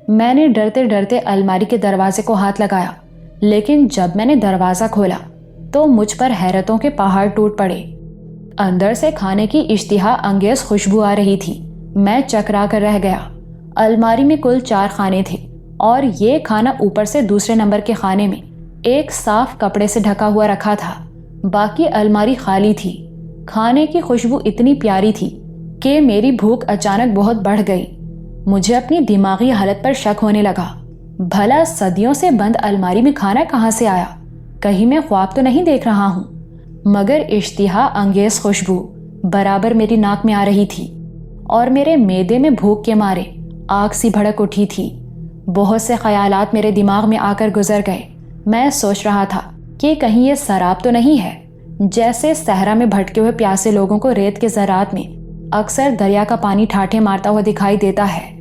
میں نے ڈرتے ڈرتے الماری کے دروازے کو ہاتھ لگایا، لیکن جب میں نے دروازہ کھولا تو مجھ پر حیرتوں کے پہاڑ ٹوٹ پڑے۔ اندر سے کھانے کی اشتہا انگیز خوشبو آ رہی تھی۔ میں چکرا کر رہ گیا۔ الماری میں کل 4 کھانے تھے اور یہ کھانا اوپر سے دوسرے نمبر کے کھانے میں ایک صاف کپڑے سے ڈھکا ہوا رکھا تھا۔ باقی الماری خالی تھی۔ کھانے کی خوشبو اتنی پیاری تھی کہ میری بھوک اچانک بہت بڑھ گئی۔ مجھے اپنی دماغی حالت پر شک ہونے لگا۔ بھلا صدیوں سے بند الماری میں کھانا کہاں سے آیا؟ کہیں میں خواب تو نہیں دیکھ رہا ہوں؟ مگر اشتہا انگیز خوشبو برابر میری ناک میں آ رہی تھی اور میرے معدے میں بھوک کے مارے آگ سی بھڑک اٹھی تھی۔ بہت سے خیالات میرے دماغ میں آ کر گزر گئے۔ میں سوچ رہا تھا کہ کہیں یہ سراب تو نہیں ہے، جیسے صحرا میں بھٹکے ہوئے پیاسے لوگوں کو ریت کے ذرات میں اکثر دریا کا پانی ٹھاٹھے مارتا ہوا دکھائی دیتا ہے،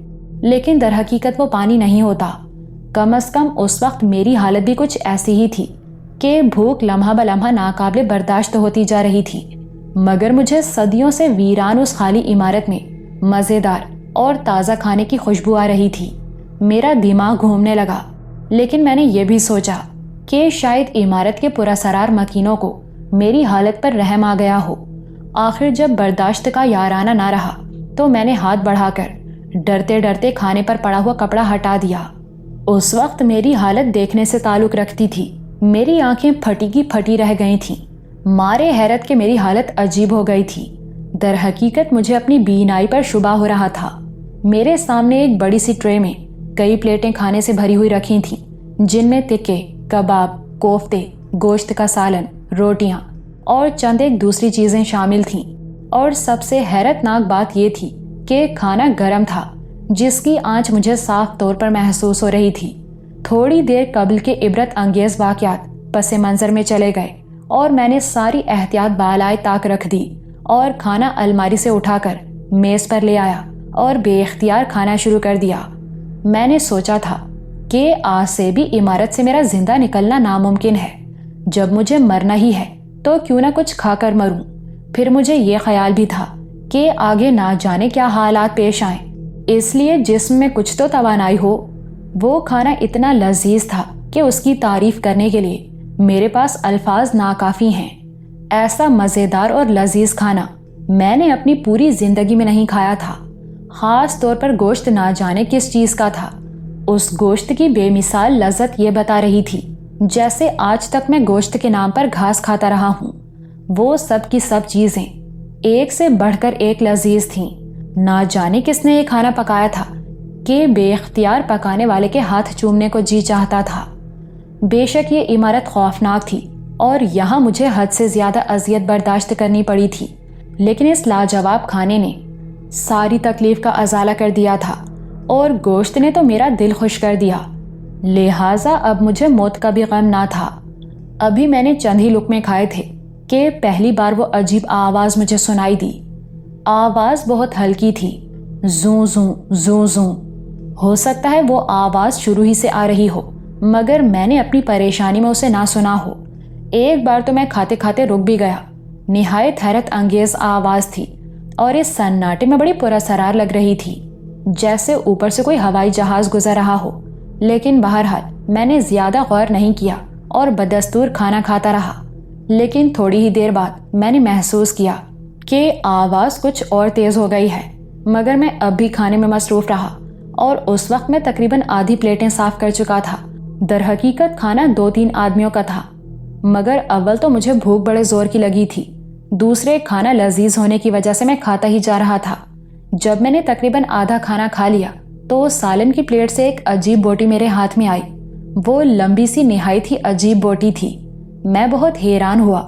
لیکن در حقیقت وہ پانی نہیں ہوتا۔ کم از کم اس وقت میری حالت بھی کچھ ایسی ہی تھی کہ بھوک لمحہ بلمحہ ناقابل برداشت ہوتی جا رہی تھی، مگر مجھے صدیوں سے ویران اس خالی عمارت میں مزیدار اور تازہ کھانے کی خوشبو آ رہی تھی۔ میرا دماغ گھومنے لگا، لیکن میں نے یہ بھی سوچا کہ شاید عمارت کے پراسرار مکینوں کو میری حالت پر رحم آ گیا ہو۔ آخر جب برداشت کا یارانہ نہ رہا تو میں نے ہاتھ بڑھا کر ڈرتے ڈرتے کھانے پر پڑا ہوا کپڑا ہٹا دیا۔ اس وقت میری حالت دیکھنے سے تعلق رکھتی تھی۔ میری آنکھیں پھٹی کی پھٹی رہ گئی تھیں۔ مارے حیرت کے میری حالت عجیب ہو گئی تھی۔ در حقیقت مجھے اپنی بینائی پر شبہ ہو رہا تھا۔ میرے سامنے ایک بڑی سی ٹرے میں کئی پلیٹیں کھانے سے بھری ہوئی رکھی تھیں، جن میں تکے، کباب، کوفتے، گوشت کا سالن، روٹیاں اور چند ایک دوسری چیزیں شامل تھیں۔ اور سب سے حیرت ناک بات یہ تھی کہ کھانا گرم تھا، جس کی آنچ مجھے صاف طور پر محسوس ہو رہی تھی۔ تھوڑی دیر قبل کے عبرت انگیز واقعات پس منظر میں چلے گئے اور میں نے ساری احتیاط بالائے طاق رکھ دی اور کھانا الماری سے اٹھا کر میز پر لے آیا اور بے اختیار کھانا شروع کر دیا۔ میں نے سوچا تھا کہ آج سے بھی عمارت سے میرا زندہ نکلنا ناممکن ہے۔ جب مجھے مرنا ہی ہے تو کیوں نہ کچھ کھا کر مروں۔ پھر مجھے یہ خیال بھی تھا کہ آگے نہ جانے کیا حالات پیش آئیں، اس لیے جسم میں کچھ تو توانائی ہو۔ وہ کھانا اتنا لذیذ تھا کہ اس کی تعریف کرنے کے لیے میرے پاس الفاظ ناکافی ہیں۔ ایسا مزیدار اور لذیذ کھانا میں نے اپنی پوری زندگی میں نہیں کھایا تھا۔ خاص طور پر گوشت نہ جانے کس چیز کا تھا۔ اس گوشت کی بے مثال لذت یہ بتا رہی تھی جیسے آج تک میں گوشت کے نام پر گھاس کھاتا رہا ہوں۔ وہ سب کی سب چیزیں ایک سے بڑھ کر ایک لذیذ تھیں۔ نہ جانے کس نے یہ کھانا پکایا تھا کہ بے اختیار پکانے والے کے ہاتھ چومنے کو جی چاہتا تھا۔ بے شک یہ عمارت خوفناک تھی اور یہاں مجھے حد سے زیادہ اذیت برداشت کرنی پڑی تھی، لیکن اس لاجواب کھانے نے ساری تکلیف کا ازالہ کر دیا تھا اور گوشت نے تو میرا دل خوش کر دیا۔ لہٰذا اب مجھے موت کا بھی غم نہ تھا۔ ابھی میں نے چند ہی لقمے کھائے تھے کہ پہلی بار وہ عجیب آواز مجھے سنائی دی۔ آواز بہت ہلکی تھی، زوں زوں زوں زوں۔ ہو سکتا ہے وہ آواز شروع ہی سے آ رہی ہو، مگر میں نے اپنی پریشانی میں اسے نہ سنا ہو۔ ایک بار تو میں کھاتے کھاتے رک بھی گیا۔ نہایت حیرت انگیز آواز تھی اور اس سناٹے میں بڑی پراسرار لگ رہی تھی، جیسے اوپر سے کوئی ہوائی جہاز گزر رہا ہو۔ لیکن بہرحال میں نے زیادہ غور نہیں کیا اور بدستور کھانا کھاتا رہا۔ لیکن تھوڑی ہی دیر بعد میں نے محسوس کیا کہ آواز کچھ اور تیز ہو گئی ہے، مگر میں اب بھی کھانے میں مصروف رہا اور اس وقت میں تقریباً آدھی پلیٹیں صاف کر چکا تھا۔ در حقیقت کھانا 2-3 آدمیوں کا تھا، مگر اول تو مجھے بھوک بڑے زور کی لگی تھی، دوسرے کھانا لذیذ ہونے کی وجہ سے میں کھاتا ہی جا رہا تھا۔ جب میں نے تقریباً آدھا کھانا کھا لیا تو سالن کی پلیٹ سے ایک عجیب بوٹی میرے ہاتھ میں آئی۔ وہ لمبی سی نہایت ہی عجیب بوٹی تھی۔ میں بہت حیران ہوا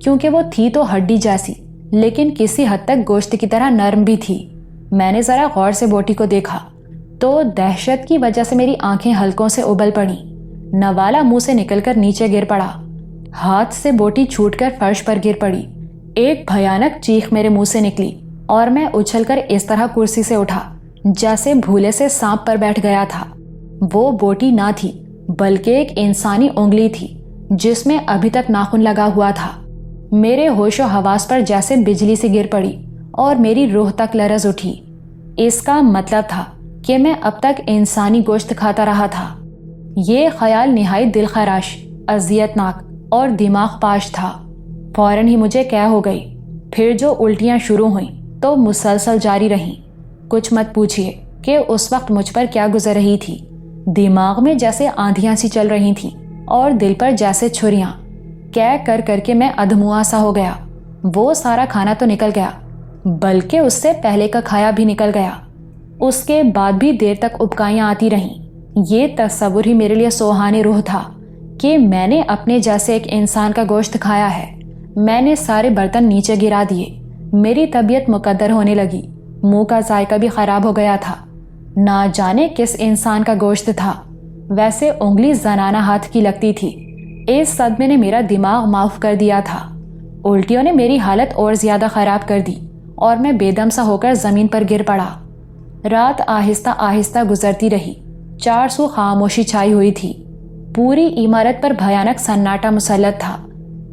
کیونکہ وہ تھی تو ہڈی جیسی، لیکن کسی حد تک گوشت کی طرح نرم بھی تھی۔ میں نے ذرا غور سے بوٹی کو دیکھا تو دہشت کی وجہ سے میری آنکھیں حلقوں سے ابل پڑیں۔ نوالا منہ سے نکل کر نیچے گر پڑا۔ ہاتھ سے بوٹی چھوٹ کر فرش پر گر پڑی۔ ایک بھیانک چیخ میرے منہ سے نکلی اور میں اچھل کر اس طرح کرسی سے اٹھا جیسے بھولے سے سانپ پر بیٹھ گیا تھا۔ وہ بوٹی نہ تھی بلکہ ایک انسانی انگلی تھی جس میں ابھی تک ناخن لگا ہوا تھا۔ میرے ہوش و حواس پر جیسے بجلی سے گر پڑی اور میری روح تک لرز اٹھی۔ اس کا مطلب تھا کہ میں اب تک انسانی گوشت کھاتا رہا تھا۔ یہ خیال نہایت دل خراش، اذیت ناک اور دماغ پاش تھا۔ فوراً ہی مجھے قے ہو گئی۔ پھر جو الٹیاں شروع ہوئیں تو مسلسل جاری رہیں۔ کچھ مت پوچھئے کہ اس وقت مجھ پر کیا گزر رہی تھی۔ دماغ میں جیسے آندھیاں سی چل رہی تھیں اور دل پر جیسے چھریاں۔ قے کر کر کے میں ادھموا سا ہو گیا۔ وہ سارا کھانا تو نکل گیا، بلکہ اس سے پہلے کا کھایا بھی نکل گیا۔ اس کے بعد بھی دیر تک ابکائیاں آتی رہیں۔ یہ تصور ہی میرے لیے سوہانی روح تھا کہ میں نے اپنے جیسے ایک انسان کا گوشت کھایا ہے۔ میں نے سارے برتن نیچے گرا دیے۔ میری طبیعت مقدر ہونے لگی۔ منہ کا ذائقہ بھی خراب ہو گیا تھا۔ نہ جانے کس انسان کا گوشت تھا۔ ویسے انگلی زنانہ ہاتھ کی لگتی تھی۔ اس صدمے نے میرا دماغ معاف کر دیا تھا۔ الٹیوں نے میری حالت اور زیادہ خراب کر دی اور میں بے دم سا ہو کر زمین پر گر پڑا۔ رات آہستہ آہستہ گزرتی رہی۔ چار سو خاموشی چھائی ہوئی تھی۔ پوری عمارت پر بھیانک سناٹا مسلط تھا۔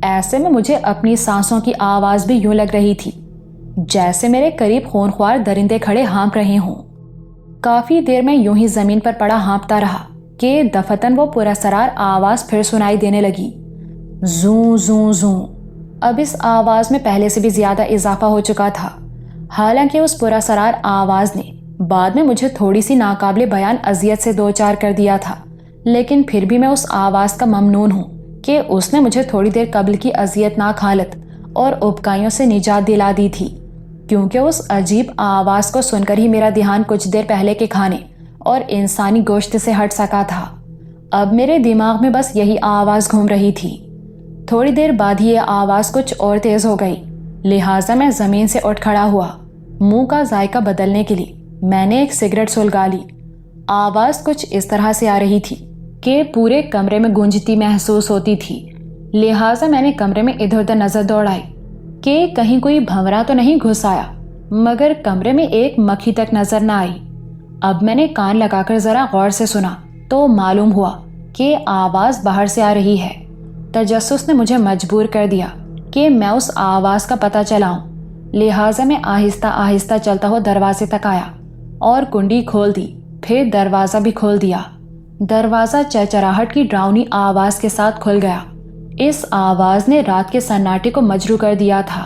ایسے میں مجھے اپنی سانسوں کی آواز بھی یوں لگ رہی تھی جیسے میرے قریب خونخوار درندے کھڑے ہانپ رہے ہوں۔ کافی دیر میں یوں ہی زمین پر پڑا ہانپتا رہا کہ دفتن وہ پراسرار آواز پھر سنائی دینے لگی، زوں زوں زوں۔ اب اس آواز میں پہلے سے بھی زیادہ اضافہ ہو چکا تھا۔ حالانکہ اس پراسرار آواز نے بعد میں مجھے تھوڑی سی ناقابل بیان اذیت سے دوچار کر دیا تھا، لیکن پھر بھی میں اس آواز کا ممنون ہوں کہ اس نے مجھے تھوڑی دیر قبل کی اذیت ناک حالت اور ابکائیوں سے نجات دلا دی تھی، کیونکہ اس عجیب آواز کو سن کر ہی میرا دھیان کچھ دیر پہلے کے کھانے اور انسانی گوشت سے ہٹ سکا تھا۔ اب میرے دماغ میں بس یہی آواز گھوم رہی تھی۔ تھوڑی دیر بعد ہی یہ آواز کچھ اور تیز ہو گئی، لہٰذا میں زمین سے اٹھ کھڑا ہوا۔ منہ کا ذائقہ بدلنے کے لیے میں نے ایک سگریٹ سلگا لی۔ آواز کچھ اس طرح سے آ رہی تھی کہ پورے کمرے میں گونجتی محسوس ہوتی تھی، لہٰذا میں نے کمرے میں ادھر ادھر نظر دوڑائی کہ کہیں کوئی بھنورا تو نہیں گھس آیا، مگر کمرے میں ایک مکھی تک نظر نہ آئی۔ اب میں نے کان لگا کر ذرا غور سے سنا تو معلوم ہوا کہ آواز باہر سے آ رہی ہے۔ تجسس نے مجھے مجبور کر دیا کہ میں اس آواز کا پتہ چلاؤں، لہٰذا میں آہستہ آہستہ چلتا ہوا دروازے تک آیا اور کنڈی کھول دی، پھر دروازہ بھی کھول دیا۔ دروازہ چرچراہٹ کی ڈراؤنی آواز کے ساتھ کھل گیا۔ اس آواز نے رات کے سناٹے کو مجروح کر دیا تھا۔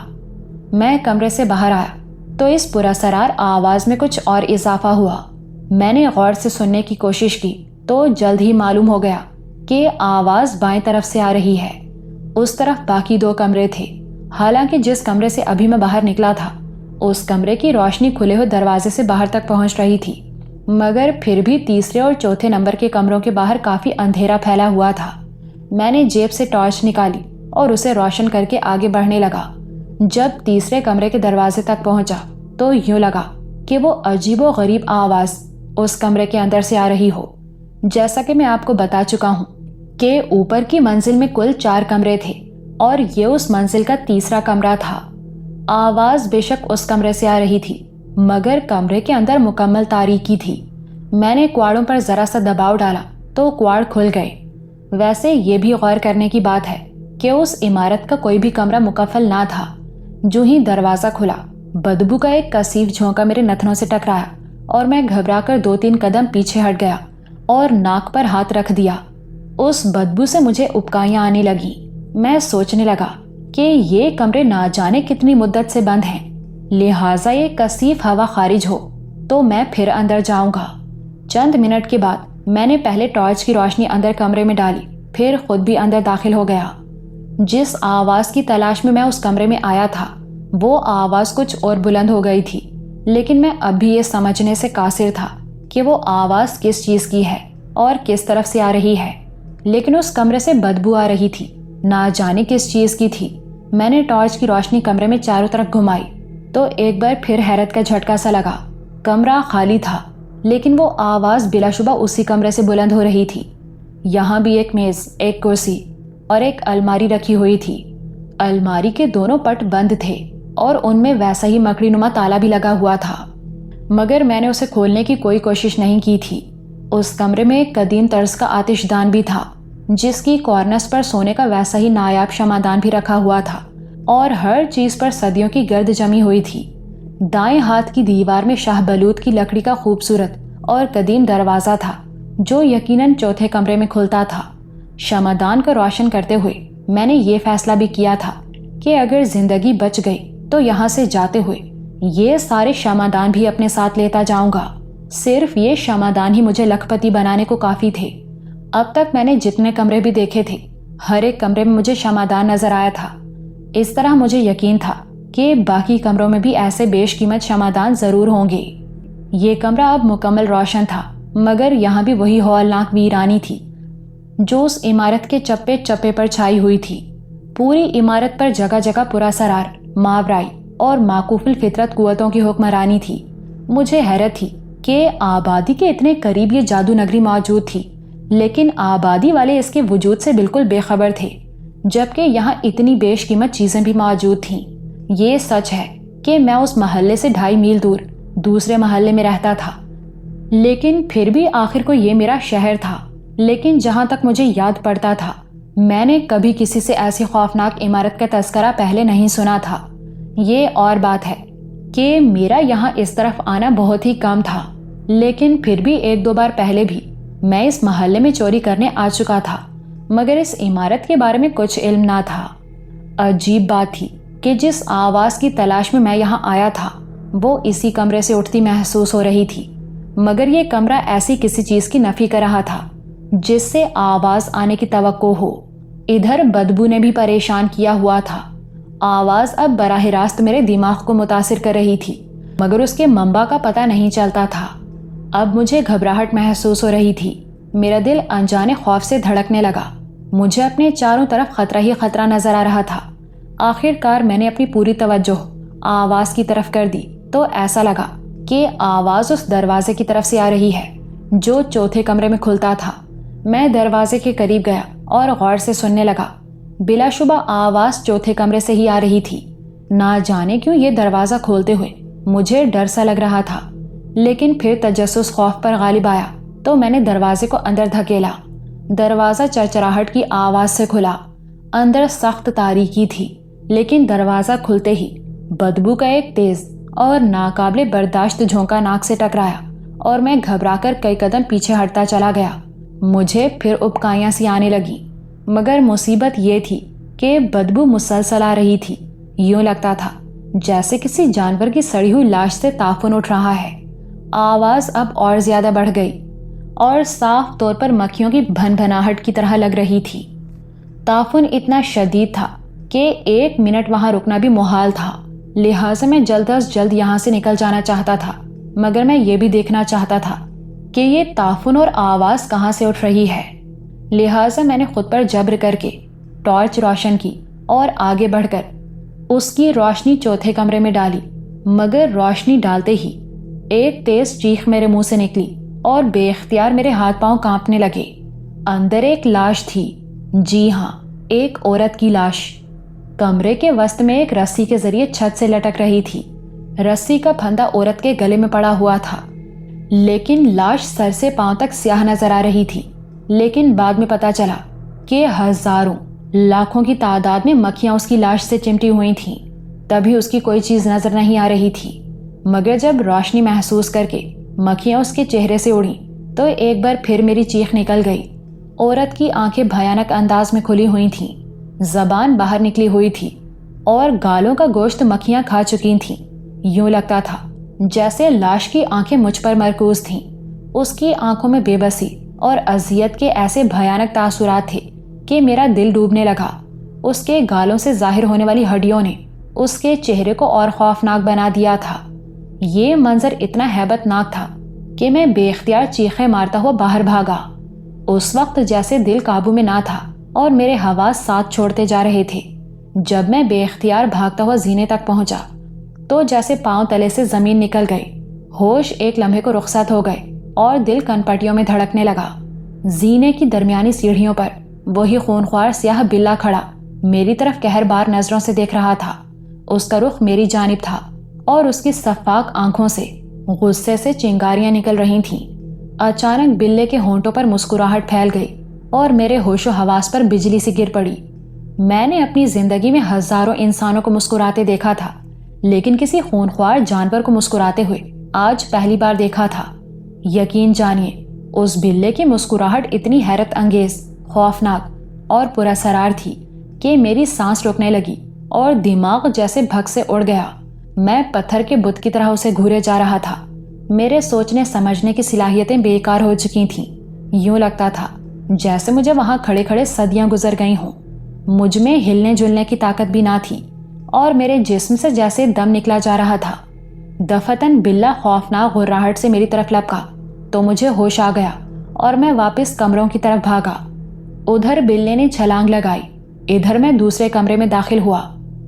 میں کمرے سے باہر آیا تو اس پراسرار آواز میں کچھ اور اضافہ ہوا۔ میں نے غور سے سننے کی کوشش کی تو جلد ہی معلوم ہو گیا کہ آواز بائیں طرف سے آ رہی ہے۔ اس طرف باقی دو کمرے تھے، حالانکہ جس کمرے سے ابھی میں باہر نکلا تھا اس کمرے کی روشنی کھلے ہوئے دروازے سے باہر تک پہنچ رہی تھی، مگر پھر بھی تیسرے اور چوتھے نمبر کے کمروں کے باہر کافی اندھیرا پھیلا ہوا تھا۔ میں نے جیب سے ٹارچ نکالی اور اسے روشن کر کے آگے بڑھنے لگا۔ جب تیسرے کمرے کے دروازے تک پہنچا تو یوں لگا کہ وہ عجیب و غریب آواز اس کمرے کے اندر سے آ رہی ہو۔ جیسا کہ میں آپ کو بتا چکا ہوں کہ اوپر کی منزل میں کل 4 کمرے تھے اور یہ اس منزل کا تیسرا کمرہ تھا۔ آواز بے شک اس کمرے سے آ رہی تھی، مگر کمرے کے اندر مکمل تاریکی تھی۔ میں نے کواڑوں پر ذرا سا دباؤ ڈالا تو کواڑ کھل گئے۔ ویسے یہ بھی غور کرنے کی بات ہے کہ اس عمارت کا کوئی بھی کمرہ مکفل نہ تھا۔ جو ہی دروازہ کھلا، بدبو کا ایک کثیف جھونکا میرے نتنوں سے ٹکرایا اور میں گھبرا کر 2-3 قدم پیچھے ہٹ گیا اور ناک پر ہاتھ رکھ دیا۔ اس بدبو سے مجھے ابکائیاں آنے لگیں۔ میں سوچنے لگا کہ یہ کمرے نہ جانے کتنی مدت سے بند ہیں، لہٰذا یہ کثیف ہوا خارج ہو تو میں پھر اندر جاؤں گا۔ چند منٹ کے بعد میں نے پہلے ٹارچ کی روشنی اندر کمرے میں ڈالی، پھر خود بھی اندر داخل ہو گیا۔ جس آواز کی تلاش میں اس کمرے میں آیا تھا وہ آواز کچھ اور بلند ہو گئی تھی، لیکن میں اب بھی یہ سمجھنے سے قاصر تھا کہ وہ آواز کس چیز کی ہے اور کس طرف سے آ رہی ہے، لیکن اس کمرے سے بدبو آ رہی تھی، نہ جانے کس چیز کی تھی۔ میں نے ٹارچ کی روشنی کمرے میں چاروں طرف گھمائی تو ایک بار پھر حیرت کا جھٹکا سا لگا۔ کمرہ خالی تھا، لیکن وہ آواز بلا شبہ اسی کمرے سے بلند ہو رہی تھی۔ یہاں بھی ایک میز، ایک کرسی اور ایک الماری رکھی ہوئی تھی۔ الماری کے دونوں پٹ بند تھے اور ان میں ویسا ہی مکڑی نما تالا بھی لگا ہوا تھا، مگر میں نے اسے کھولنے کی کوئی کوشش نہیں کی تھی۔ اس کمرے میں ایک قدیم طرز کا آتش دان بھی تھا، جس کی کارنس پر سونے کا ویسا ہی نایاب شمعدان بھی رکھا ہوا تھا اور ہر چیز پر صدیوں کی گرد جمی ہوئی تھی۔ دائیں ہاتھ کی دیوار میں شاہ بلوط کی لکڑی کا خوبصورت اور قدیم دروازہ تھا جو یقیناً چوتھے کمرے میں کھلتا تھا۔ شمعدان کو روشن کرتے ہوئے میں نے یہ فیصلہ بھی کیا تھا کہ اگر زندگی بچ گئی تو یہاں سے جاتے ہوئے یہ سارے شمعدان بھی اپنے ساتھ لیتا جاؤں گا۔ صرف یہ شمعدان ہی مجھے لکھ پتی بنانے کو کافی تھے۔ اب تک میں نے جتنے کمرے بھی دیکھے تھے ہر ایک کمرے میں مجھے شمعدان نظر آیا تھا۔ اس طرح مجھے یقین تھا کہ باقی کمروں میں بھی ایسے بیش قیمت شمعدان ضرور ہوں گے۔ یہ کمرہ اب مکمل روشن تھا، مگر یہاں بھی وہی ہولناک ویرانی تھی جو اس عمارت کے چپے چپے پر چھائی ہوئی تھی۔ پوری عمارت پر جگہ جگہ پراسرار ماورائی اور معکوف الفطرت قوتوں کی حکمرانی تھی۔ مجھے حیرت تھی کہ آبادی کے اتنے قریب یہ جادو نگری موجود تھی، لیکن آبادی والے اس کے وجود سے بالکل بے خبر تھے، جبکہ یہاں اتنی بیش قیمت چیزیں بھی موجود تھیں۔ یہ سچ ہے کہ میں اس محلے سے 2.5 میل دور دوسرے محلے میں رہتا تھا، لیکن پھر بھی آخر کو یہ میرا شہر تھا۔ لیکن جہاں تک مجھے یاد پڑتا تھا میں نے کبھی کسی سے ایسی خوفناک عمارت کا تذکرہ پہلے نہیں سنا تھا۔ یہ اور بات ہے کہ میرا یہاں اس طرف آنا بہت ہی کم تھا، لیکن پھر بھی 1-2 بار پہلے بھی میں اس محلے میں چوری کرنے آ چکا تھا، مگر اس عمارت کے بارے میں کچھ علم نہ تھا۔ عجیب بات تھی کہ جس آواز کی تلاش میں یہاں آیا تھا وہ اسی کمرے سے اٹھتی محسوس ہو رہی تھی، مگر یہ کمرہ ایسی کسی چیز کی نفی کر رہا تھا جس سے آواز آنے کی توقع ہو۔ ادھر بدبو نے بھی پریشان کیا ہوا تھا۔ آواز اب براہ راست میرے دماغ کو متاثر کر رہی تھی، مگر اس کے منبع کا پتہ نہیں چلتا تھا۔ اب مجھے گھبراہٹ محسوس ہو رہی تھی، میرا دل انجانے خوف سے دھڑکنے لگا۔ مجھے اپنے چاروں طرف خطرہ ہی خطرہ نظر آ رہا تھا۔ آخر کار میں نے اپنی پوری توجہ آواز کی طرف کر دی تو ایسا لگا کہ آواز اس دروازے کی طرف سے آ رہی ہے جو چوتھے کمرے میں کھلتا تھا۔ میں دروازے کے قریب گیا اور غور سے سننے لگا۔ بلا شبہ آواز چوتھے کمرے سے ہی آ رہی تھی۔ نہ جانے کیوں یہ دروازہ کھولتے ہوئے مجھے ڈر سا لگ رہا تھا، لیکن پھر تجسس خوف پر غالب آیا تو میں نے دروازے کو اندر دھکیلا۔ دروازہ چرچراہٹ کی آواز سے کھلا۔ اندر سخت تاریکی تھی، لیکن دروازہ کھلتے ہی بدبو کا ایک تیز اور ناقابل برداشت جھونکا ناک سے ٹکرایا اور میں گھبرا کر کئی قدم پیچھے ہٹتا چلا گیا۔ مجھے پھر ابکائیاں سی آنے لگی، مگر مصیبت یہ تھی کہ بدبو مسلسل آ رہی تھی۔ یوں لگتا تھا جیسے کسی جانور کی سڑی ہوئی لاش سے تعفن اٹھ رہا ہے۔ آواز اب اور زیادہ بڑھ گئی اور صاف طور پر مکھیوں کی بھن بھناہٹ کی طرح لگ رہی تھی۔ تعفن اتنا شدید تھا کہ 1 منٹ وہاں رکنا بھی محال تھا، لہٰذا میں جلد از جلد یہاں سے نکل جانا چاہتا تھا، مگر میں یہ بھی دیکھنا چاہتا تھا کہ یہ تعفن اور آواز کہاں سے اٹھ رہی ہے۔ لہٰذا میں نے خود پر جبر کر کے ٹارچ روشن کی اور آگے بڑھ کر اس کی روشنی چوتھے کمرے میں ڈالی، مگر روشنی ڈالتے ہی ایک تیز چیخ میرے منہ سے نکلی اور بے اختیار میرے ہاتھ پاؤں کانپنے لگے۔ اندر ایک لاش تھی، جی ہاں، ایک عورت کی لاش۔ کمرے کے وسط میں ایک رسی کے ذریعے چھت سے لٹک رہی تھی۔ رسی کا پھندا عورت کے گلے میں پڑا ہوا تھا، لیکن لاش سر سے پاؤں تک سیاہ نظر آ رہی تھی۔ لیکن بعد میں پتا چلا کہ ہزاروں لاکھوں کی تعداد میں مکھیاں اس کی لاش سے چمٹی ہوئی تھیں، تبھی اس کی کوئی چیز نظر نہیں آ رہی تھی۔ مگر جب روشنی محسوس کر کے مکھیاں اس کے چہرے سے اڑیں تو ایک بار پھر میری چیخ نکل گئی۔ عورت کی آنکھیں بھیانک انداز میں کھلی ہوئی تھیں، زبان باہر نکلی ہوئی تھی اور گالوں کا گوشت مکھیاں کھا چکی تھیں۔ یوں لگتا تھا جیسے لاش کی آنکھیں مجھ پر مرکوز تھیں۔ اس کی آنکھوں میں بے بسی اور اذیت کے ایسے بھیانک تاثرات تھے کہ میرا دل ڈوبنے لگا۔ اس کے گالوں سے ظاہر ہونے والی ہڈیوں نے اس کے چہرے کو اور خوفناک بنا دیا تھا۔ یہ منظر اتنا ہیبت ناک تھا کہ میں بے اختیار چیخیں مارتا ہوا باہر بھاگا۔ اس وقت جیسے دل قابو میں نہ تھا اور میرے حواس ساتھ چھوڑتے جا رہے تھے۔ جب میں بے اختیار بھاگتا ہوا زینے تک پہنچا تو جیسے پاؤں تلے سے زمین نکل گئی، ہوش ایک لمحے کو رخصت ہو گئے اور دل کنپٹیوں میں دھڑکنے لگا۔ زینے کی درمیانی سیڑھیوں پر وہی خونخوار سیاہ بلا کھڑا میری طرف قہر بار نظروں سے دیکھ رہا تھا۔ اس کا رخ میری جانب تھا اور اس کی شفاف آنکھوں سے غصے سے چنگاریاں نکل رہی تھیں۔ اچانک بلے کے ہونٹوں پر مسکراہٹ پھیل گئی اور میرے ہوش و حواس پر بجلی سی گر پڑی۔ میں نے اپنی زندگی میں ہزاروں انسانوں کو مسکراتے دیکھا تھا، لیکن کسی خونخوار جانور کو مسکراتے ہوئے آج پہلی بار دیکھا تھا۔ یقین جانیے اس بلے کی مسکراہٹ اتنی حیرت انگیز، خوفناک اور پراسرار تھی کہ میری سانس رکنے لگی اور دماغ جیسے بھگ سے اڑ گیا۔ میں پتھر کے بت کی طرح اسے گھورے جا رہا تھا۔ میرے سوچنے سمجھنے کی صلاحیتیں بیکار ہو چکی تھیں۔ یوں لگتا تھا جیسے مجھے وہاں کھڑے کھڑے صدیاں گزر گئی ہوں۔ مجھ میں ہلنے جلنے کی طاقت بھی نہ تھی اور میرے جسم سے جیسے دم نکلا جا رہا تھا۔ دفتن بلّا خوفناک غراہٹ سے میری طرف لپکا تو مجھے ہوش آ گیا اور میں واپس کمروں کی طرف بھاگا۔ ادھر بلے نے چھلانگ لگائی، ادھر میں دوسرے کمرے میں داخل ہوا۔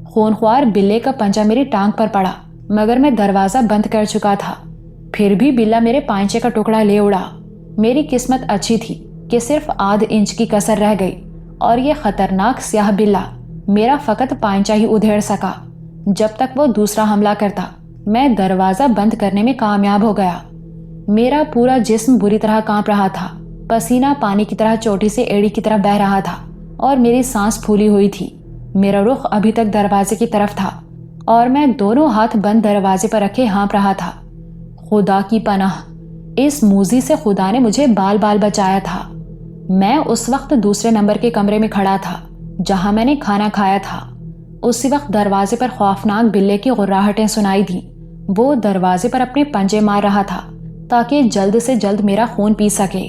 خونخوار بلے کا پنجہ میری ٹانگ پر پڑا مگر میں دروازہ بند کر چکا تھا۔ پھر بھی بلّا میرے پائنچے کا ٹکڑا لے اڑا۔ میری قسمت اچھی تھی کہ صرف آدھ انچ کی کسر رہ گئی اور یہ خطرناک سیاہ بلّا میرا فقط پائنچہ ہی ادھیڑ سکا۔ جب تک وہ دوسرا حملہ کرتا میں دروازہ بند کرنے میں کامیاب ہو گیا۔ میرا پورا جسم بری طرح کانپ رہا تھا، پسینہ پانی کی طرح چوٹی سے ایڑی کی طرح بہہ رہا تھا اور میری سانس پھولی ہوئی تھی۔ میرا رخ ابھی تک دروازے کی طرف تھا اور میں دونوں ہاتھ بند دروازے پر رکھے ہانپ رہا تھا۔ خدا کی پناہ، اس موذی سے خدا نے مجھے بال بال بچایا تھا۔ میں اس وقت دوسرے نمبر کے کمرے میں کھڑا تھا جہاں میں نے کھانا کھایا تھا۔ اسی وقت دروازے پر خوفناک بلے کی غراہٹیں سنائی دیں۔ وہ دروازے پر اپنے پنجے مار رہا تھا تاکہ جلد سے جلد میرا خون پی سکے۔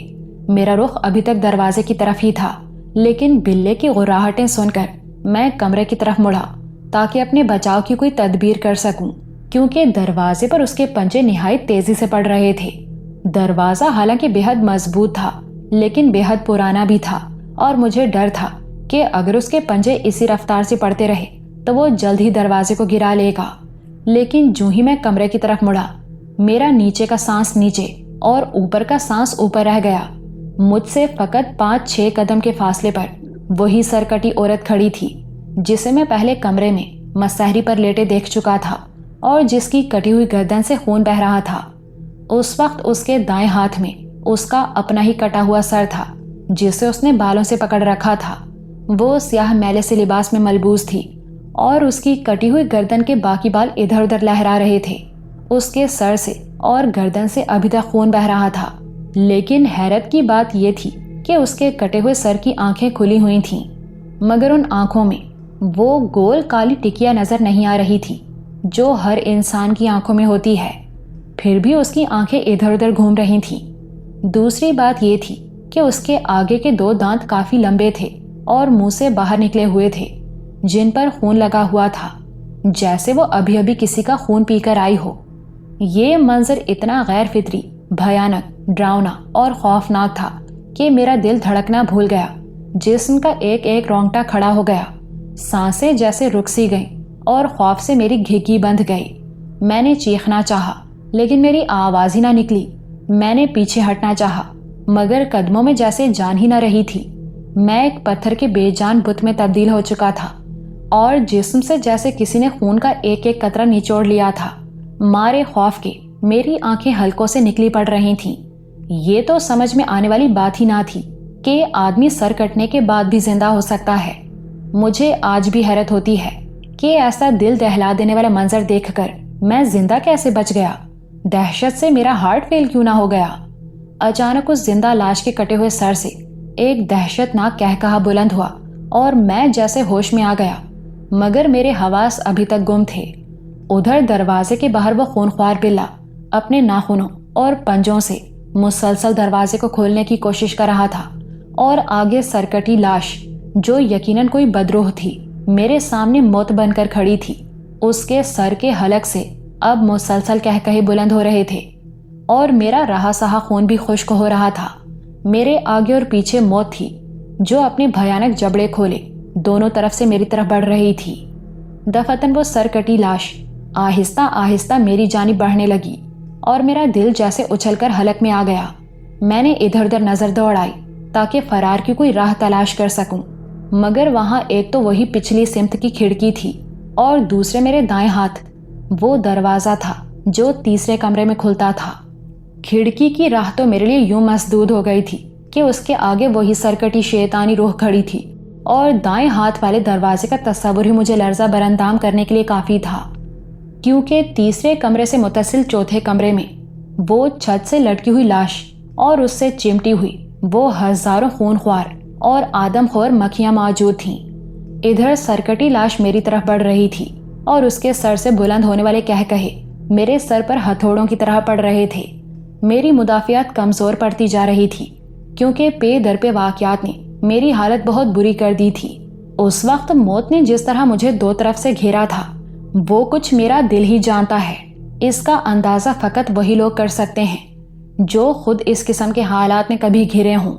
میرا رخ ابھی تک دروازے کی طرف ہی تھا لیکن بلے کی غراہٹیں سن کر میں کمرے کی طرف مڑا تاکہ اپنے بچاؤ کی کوئی تدبیر کر سکوں، کیونکہ دروازے پر اس کے پنجے نہایت تیزی سے پڑ رہے تھے۔ دروازہ حالانکہ بے حد مضبوط تھا لیکن بے حد پرانا بھی تھا اور مجھے ڈر تھا کہ اگر اس کے پنجے اسی رفتار سے پڑتے رہے تو وہ جلد ہی دروازے کو گرا لے گا۔ لیکن جو ہی میں کمرے کی طرف مڑا میرا نیچے کا سانس نیچے اور اوپر کا سانس اوپر رہ گیا۔ مجھ سے فقط 5-6 قدم کے فاصلے پر وہی سرکٹی عورت کھڑی تھی جسے میں پہلے کمرے میں مسحری پر لیٹے دیکھ چکا تھا اور جس کی کٹی ہوئی گردن سے خون بہہ رہا تھا۔ اس وقت اس کے دائیں ہاتھ میں اس کا اپنا ہی کٹا ہوا سر تھا جسے اس نے بالوں سے پکڑ رکھا تھا۔ وہ سیاہ میلے سے لباس میں ملبوس تھی اور اس کی کٹی ہوئی گردن کے باقی بال ادھر ادھر لہرا رہے تھے۔ اس کے سر سے اور گردن سے ابھی تک خون بہہ رہا تھا، لیکن حیرت کی بات یہ تھی کہ اس کے کٹے ہوئے سر کی آنکھیں کھلی ہوئی تھیں مگر ان آنکھوں میں وہ گول کالی ٹکیا نظر نہیں آ رہی تھی جو ہر انسان کی آنکھوں میں ہوتی ہے۔ پھر بھی اس کی آنکھیں ادھر ادھر گھوم رہی تھیں۔ دوسری بات یہ تھی کہ اس کے آگے کے 2 دانت کافی لمبے تھے اور منہ سے باہر نکلے ہوئے تھے جن پر خون لگا ہوا تھا، جیسے وہ ابھی ابھی کسی کا خون پی کر آئی ہو۔ یہ منظر اتنا غیر فطری، بھیانک، ڈراؤنا اور خوفناک تھا کہ میرا دل دھڑکنا بھول گیا، جسم کا ایک ایک رونگٹا کھڑا ہو گیا، سانسیں جیسے رک سی گئیں اور خوف سے میری گھگی بندھ گئی۔ میں نے چیخنا چاہا لیکن میری آواز ہی نہ نکلی۔ میں نے پیچھے ہٹنا چاہا مگر قدموں میں جیسے جان ہی نہ رہی تھی۔ میں ایک پتھر کے بے جان بت میں تبدیل ہو چکا تھا اور جسم سے جیسے کسی نے خون کا ایک ایک قطرہ نچوڑ لیا تھا۔ مارے خوف کے میری آنکھیں حلقوں سے نکلی پڑ رہی تھیں۔ یہ تو سمجھ میں آنے والی بات ہی نہ تھی کہ آدمی سر کٹنے کے بعد بھی زندہ ہو سکتا ہے۔ مجھے آج بھی حیرت ہوتی ہے کہ ایسا دل دہلا دینے والا منظر دیکھ کر میں زندہ کیسے بچ گیا۔ دہشت سے میرا ہارٹ فیل کیوں نہ ہو گیا۔ اچانک اس زندہ لاش کے کٹے ہوئے سر سے ایک دہشت ناک قہقہا بلند ہوا اور میں جیسے ہوش میں آ گیا مگر میرے حواس ابھی تک گم تھے۔ ادھر دروازے کے باہر وہ خونخوار بلّا اپنے ناخنوں اور پنجوں سے مسلسل دروازے کو کھولنے کی کوشش کر رہا تھا اور آگے سرکٹی لاش جو یقیناً کوئی بدروح تھی میرے سامنے موت بن کر کھڑی تھی۔ اس کے سر کے حلق سے اب مسلسل قہقہے بلند ہو رہے تھے اور میرا رہا سہا خون بھی خشک ہو رہا تھا۔ میرے آگے اور پیچھے موت تھی جو اپنے بھیانک جبڑے کھولے دونوں طرف سے میری طرف بڑھ رہی تھی۔ دفتن وہ سرکٹی لاش آہستہ آہستہ میری جانب بڑھنے لگی اور میرا دل جیسے اچھل کر حلق میں آ گیا۔ میں نے ادھر ادھر نظر دوڑائی تاکہ فرار کی کوئی راہ تلاش کر سکوں مگر وہاں ایک تو وہی پچھلی سمت کی کھڑکی تھی اور دوسرے میرے دائیں ہاتھ وہ دروازہ تھا جو تیسرے کمرے میں کھلتا تھا۔ کھڑکی کی راہ تو میرے لیے یوں مسدود ہو گئی تھی کہ اس کے آگے وہی سرکٹی شیطانی روح کھڑی تھی اور دائیں ہاتھ والے دروازے کا تصور ہی مجھے لرزہ براندام کرنے کے لیے کافی تھا، کیونکہ تیسرے کمرے سے متصل چوتھے کمرے میں وہ چھت سے لٹکی ہوئی لاش اور اس سے چمٹی ہوئی وہ ہزاروں خونخوار اور آدم خور مکھیاں موجود تھیں۔ ادھر سرکٹی لاش میری طرف بڑھ رہی تھی اور اس کے سر سے بلند ہونے والے کہے میرے سر پر ہتھوڑوں کی طرح پڑ رہے تھے۔ میری مدافعت کمزور پڑتی جا رہی تھی کیونکہ پے در پہ واقعات نے میری حالت بہت بری کر دی تھی۔ اس وقت موت نے جس طرح مجھے دو طرف سے گھیرا تھا وہ کچھ میرا دل ہی جانتا ہے۔ اس کا اندازہ فقط وہی لوگ کر سکتے ہیں جو خود اس قسم کے حالات میں کبھی گھرے ہوں۔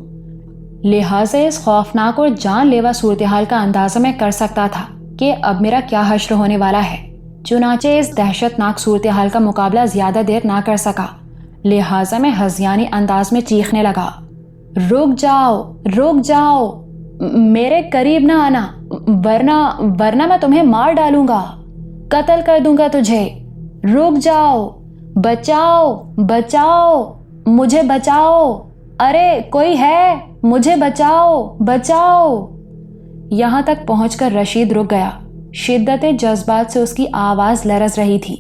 لہٰذا اس خوفناک اور جان لیوا صورتحال کا اندازہ میں کر سکتا تھا کہ اب میرا کیا حشر ہونے والا ہے۔ چنانچہ اس دہشت ناک صورتحال کا مقابلہ زیادہ دیر نہ کر سکا، لہٰذا میں ہذیانی انداز میں چیخنے لگا، رک جاؤ، رک جاؤ، میرے قریب نہ آنا، ورنہ میں تمہیں مار ڈالوں گا، قتل کر دوں گا تجھے، رک جاؤ، بچاؤ، بچاؤ، مجھے بچاؤ، ارے کوئی ہے، مجھے بچاؤ، بچاؤ۔ یہاں تک پہنچ کر رشید رک گیا۔ شدت جذبات سے اس کی آواز لرز رہی تھی۔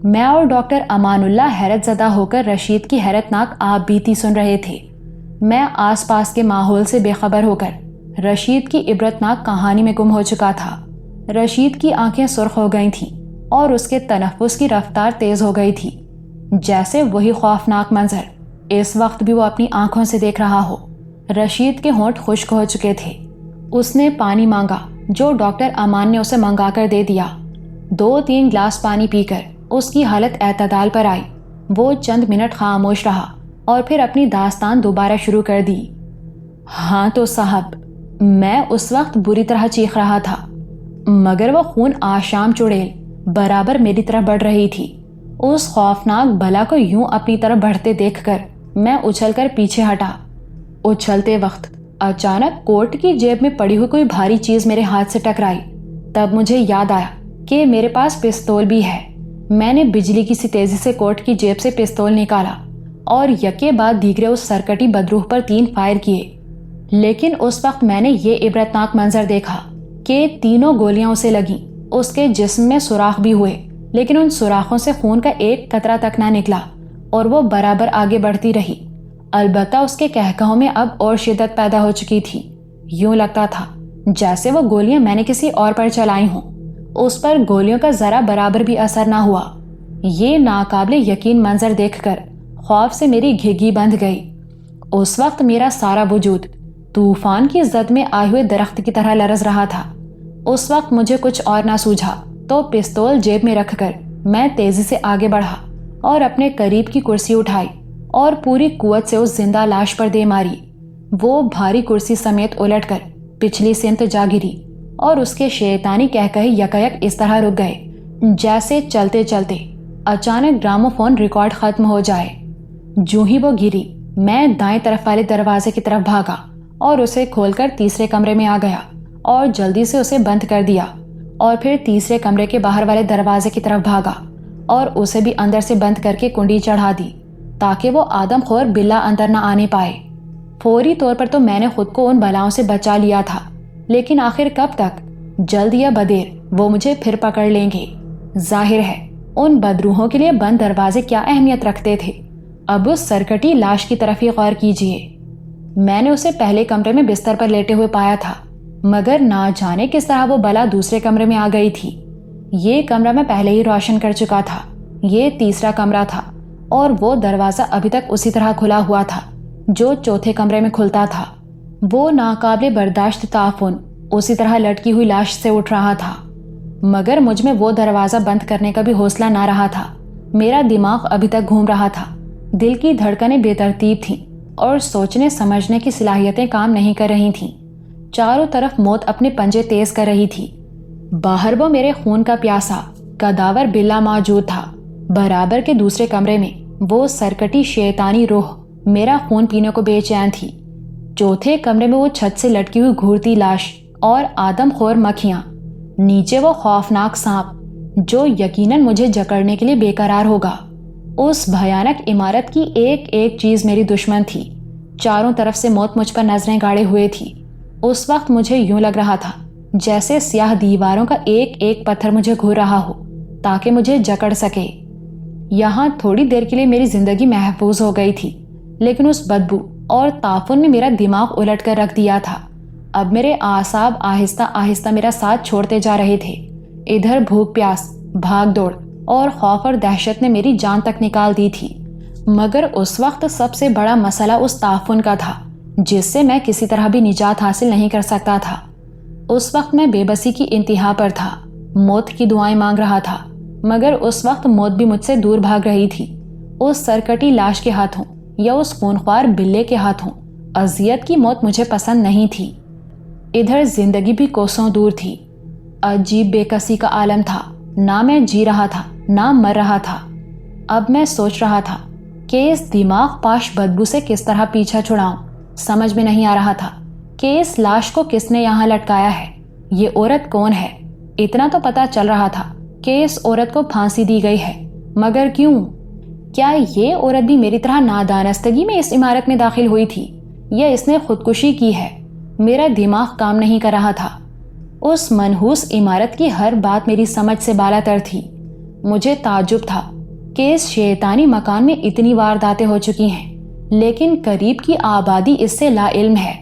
میں اور ڈاکٹر امان اللہ حیرت زدہ ہو کر رشید کی حیرت ناک آپ بیتی سن رہے تھے۔ میں آس پاس کے ماحول سے بے خبر ہو کر رشید کی عبرت ناک کہانی میں گم ہو چکا تھا۔ رشید کی آنکھیں سرخ ہو گئی تھیں اور اس کے تنفس کی رفتار تیز ہو گئی تھی، جیسے وہی خوفناک منظر اس وقت بھی وہ اپنی آنکھوں سے دیکھ رہا ہو۔ رشید کے ہونٹ خشک ہو چکے تھے۔ اس نے پانی مانگا جو ڈاکٹر امان نے اسے منگا کر دے دیا۔ 2-3 گلاس پانی پی کر اس کی حالت اعتدال پر آئی۔ وہ چند منٹ خاموش رہا اور پھر اپنی داستان دوبارہ شروع کر دی۔ ہاں تو صاحب، میں اس وقت بری طرح چیخ رہا تھا، مگر وہ خون آشام چڑیل برابر میری طرف بڑھ رہی تھی۔ اس خوفناک بلا کو یوں اپنی طرف بڑھتے دیکھ کر میں اچھل کر پیچھے ہٹا۔ اچھلتے وقت اچانک کوٹ کی جیب میں پڑی ہوئی کوئی بھاری چیز میرے ہاتھ سے ٹکرائی۔ تب مجھے یاد آیا کہ میرے پاس پستول بھی ہے۔ میں نے بجلی کی سی تیزی سے کوٹ کی جیب سے پستول نکالا اور یکے بعد دیگرے اس سرکٹی بدروح پر 3 فائر کیے۔ لیکن اس وقت میں نے یہ عبرتناک منظر دیکھا کہ تینوں گولیاں اسے لگیں۔ اس کے جسم میں سوراخ بھی ہوئے، لیکن ان سوراخوں سے خون کا ایک قطرہ تک نہ نکلا اور وہ برابر آگے بڑھتی رہی۔ البتہ اس کے کہکہوں میں اب اور شدت پیدا ہو چکی تھی۔ یوں لگتا تھا جیسے وہ گولیاں میں نے کسی اور پر چلائی ہوں۔ اس پر گولیوں کا ذرا برابر بھی اثر نہ ہوا۔ یہ ناقابل یقین منظر دیکھ کر خوف سے میری گھگی بندھ گئی۔ اس وقت میرا سارا وجود طوفان کی زد میں آئے ہوئے درخت کی طرح لرز رہا تھا۔ اس وقت مجھے کچھ اور نہ سوجھا تو پستول جیب میں رکھ کر میں تیزی سے آگے بڑھا اور اپنے قریب کی کرسی اٹھائی اور پوری قوت سے اس زندہ لاش پر دے ماری۔ وہ بھاری کرسی سمیت الٹ کر پچھلی سمت جا گری اور اس کے شیطانی کہکہے یکایک اس طرح رک گئے جیسے چلتے چلتے اچانک گراموفون ریکارڈ ختم ہو جائے۔ جو ہی وہ گری میں دائیں طرف والے دروازے کی طرف بھاگا اور اسے کھول کر تیسرے کمرے میں آ گیا اور جلدی سے اسے بند کر دیا، اور پھر تیسرے کمرے کے باہر والے دروازے کی طرف بھاگا اور اسے بھی اندر سے بند کر کے کنڈی چڑھا دی تاکہ وہ آدم خور بلا اندر نہ آنے پائے۔ فوری طور پر تو میں نے خود کو ان بلاؤں سے بچا لیا تھا، لیکن آخر کب تک؟ جلد یا بدیر وہ مجھے پھر پکڑ لیں گے۔ ظاہر ہے ان بدروحوں کے لیے بند دروازے کیا اہمیت رکھتے تھے۔ اب اس سرکٹی لاش کی طرف ہی غور کیجیے۔ میں نے اسے پہلے کمرے میں بستر پر لیٹے ہوئے پایا تھا، مگر نہ جانے کس طرح وہ بلا دوسرے کمرے میں آ گئی تھی۔ یہ کمرہ میں پہلے ہی روشن کر چکا تھا۔ یہ تیسرا کمرہ تھا اور وہ دروازہ ابھی تک اسی طرح کھلا ہوا تھا جو چوتھے کمرے میں کھلتا تھا۔ وہ ناقابل برداشت تعفن اسی طرح لٹکی ہوئی لاش سے اٹھ رہا تھا، مگر مجھ میں وہ دروازہ بند کرنے کا بھی حوصلہ نہ رہا تھا۔ میرا دماغ ابھی تک گھوم رہا تھا، دل کی دھڑکنیں بے ترتیب تھیں اور سوچنے سمجھنے کی صلاحیتیں کام نہیں کر رہی تھیں۔ چاروں طرف موت اپنے پنجے تیز کر رہی تھی۔ باہر وہ میرے خون کا پیاسا کداور بلا موجود تھا۔ برابر کے دوسرے کمرے میں وہ سرکٹی شیطانی روح میرا خون پینے کو بے چین تھی۔ چوتھے کمرے میں وہ چھت سے لٹکی ہوئی گھورتی لاش اور آدم خور مکھیاں۔ نیچے وہ خوفناک سانپ جو یقیناً مجھے جکڑنے کے لیے بے قرار ہوگا۔ اس بھیانک عمارت کی ایک ایک چیز میری دشمن تھی۔ چاروں طرف سے موت مجھ پر نظریں گاڑے ہوئے تھی۔ اس وقت مجھے یوں لگ رہا تھا جیسے سیاہ دیواروں کا ایک ایک پتھر مجھے گھور رہا ہو تاکہ مجھے جکڑ سکے۔ یہاں تھوڑی دیر کے لیے میری زندگی محفوظ ہو گئی تھی، لیکن اس بدبو اور تعفن نے میرا دماغ الٹ کر رکھ دیا تھا۔ اب میرے اعصاب آہستہ آہستہ میرا ساتھ چھوڑتے جا رہے تھے۔ ادھر بھوک پیاس، بھاگ دوڑ اور خوف اور دہشت نے میری جان تک نکال دی تھی، مگر اس وقت سب سے بڑا مسئلہ اس تعفن کا تھا جس سے میں کسی طرح بھی نجات حاصل نہیں کر سکتا تھا۔ اس وقت میں بے بسی کی انتہا پر تھا، موت کی دعائیں مانگ رہا تھا، مگر اس وقت موت بھی مجھ سے دور بھاگ رہی تھی۔ اس سرکٹی لاش کے ہاتھوں یا اس خونخوار بلے کے ہاتھوں اذیت کی موت مجھے پسند نہیں تھی۔ ادھر زندگی بھی کوسوں دور تھی۔ عجیب بے کسی کا عالم تھا، نہ میں جی رہا تھا نہ مر رہا تھا۔ اب میں سوچ رہا تھا کہ اس دماغ پاش بدبو سے کس طرح پیچھا چھڑاؤں۔ سمجھ میں نہیں آ رہا تھا کہ اس لاش کو کس نے یہاں لٹکایا ہے، یہ عورت کون ہے۔ اتنا تو پتا چل رہا تھا کہ اس عورت کو پھانسی دی گئی ہے، مگر کیوں؟ کیا یہ عورت بھی میری طرح نادانستگی میں اس عمارت میں داخل ہوئی تھی یا اس نے خودکشی کی ہے؟ میرا دماغ کام نہیں کر رہا تھا۔ اس منحوس عمارت کی ہر بات میری سمجھ سے بالا تر تھی۔ مجھے تعجب تھا کہ اس شیطانی مکان میں اتنی وارداتیں ہو چکی ہیں، لیکن قریب کی آبادی اس سے لا علم ہے۔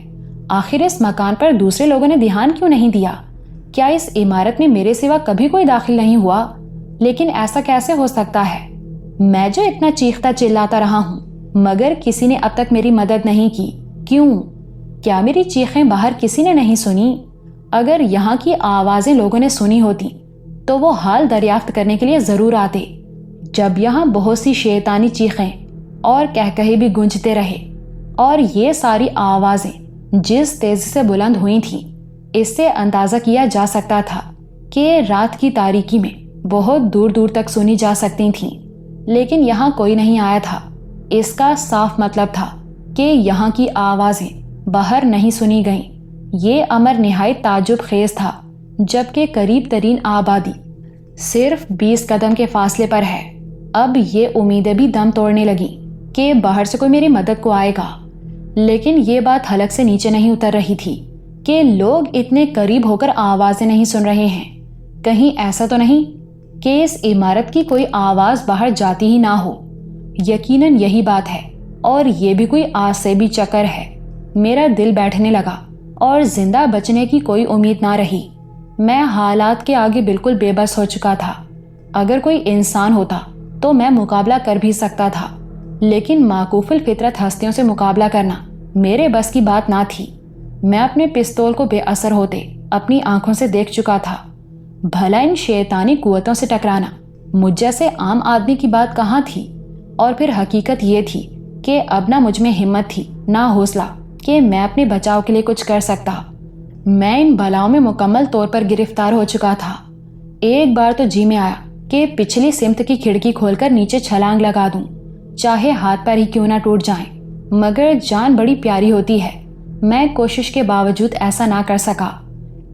آخر اس مکان پر دوسرے لوگوں نے دھیان کیوں نہیں دیا؟ کیا اس عمارت میں میرے سوا کبھی کوئی داخل نہیں ہوا؟ لیکن ایسا کیسے ہو سکتا ہے؟ میں جو اتنا چیختا چلاتا رہا ہوں مگر کسی نے اب تک میری مدد نہیں کی، کیوں؟ کیا میری چیخیں باہر کسی نے نہیں سنی؟ اگر یہاں کی آوازیں لوگوں نے سنی ہوتی تو وہ حال دریافت کرنے کے لیے ضرور آتے۔ جب یہاں بہت سی شیطانی چیخیں اور کہکہے بھی گونجتے رہے اور یہ ساری آوازیں جس تیزی سے بلند ہوئی تھیں، اس سے اندازہ کیا جا سکتا تھا کہ رات کی تاریکی میں بہت دور دور تک سنی جا سکتی تھیں، لیکن یہاں کوئی نہیں آیا تھا۔ اس کا صاف مطلب تھا کہ یہاں کی آوازیں باہر نہیں سنی گئیں۔ یہ امر نہایت تعجب خیز تھا، جبکہ قریب ترین آبادی صرف 20 قدم کے فاصلے پر ہے۔ اب یہ امیدیں بھی دم توڑنے لگی کہ باہر سے کوئی میری مدد کو آئے گا، لیکن یہ بات حلق سے نیچے نہیں اتر رہی تھی کہ لوگ اتنے قریب ہو کر آوازیں نہیں سن رہے ہیں۔ کہیں ایسا تو نہیں کہ اس عمارت کی کوئی آواز باہر جاتی ہی نہ ہو؟ یقیناً یہی بات ہے، اور یہ بھی کوئی آسیبی چکر ہے۔ میرا دل بیٹھنے لگا اور زندہ بچنے کی کوئی امید نہ رہی۔ میں حالات کے آگے بالکل بے بس ہو چکا تھا۔ اگر کوئی انسان ہوتا تو میں مقابلہ کر بھی سکتا تھا، لیکن معکوف الفطرت ہستیوں سے مقابلہ کرنا میرے بس کی بات نہ تھی۔ میں اپنے پستول کو بے اثر ہوتے اپنی آنکھوں سے دیکھ چکا تھا۔ بھلا ان شیطانی قوتوں سے ٹکرانا مجھ جیسے عام آدمی کی بات کہاں تھی؟ اور پھر حقیقت یہ تھی کہ اب نہ مجھ میں ہمت تھی نہ حوصلہ کہ میں اپنے بچاؤ کے لیے کچھ کر سکتا۔ میں ان بلاؤں میں مکمل طور پر گرفتار ہو چکا تھا۔ ایک بار تو جی میں آیا کہ پچھلی سمت کی کھڑکی کھول کر نیچے چھلانگ لگا دوں، چاہے ہاتھ پیر ہی کیوں نہ ٹوٹ جائیں، مگر جان بڑی پیاری ہوتی ہے۔ میں کوشش کے باوجود ایسا نہ کر سکا۔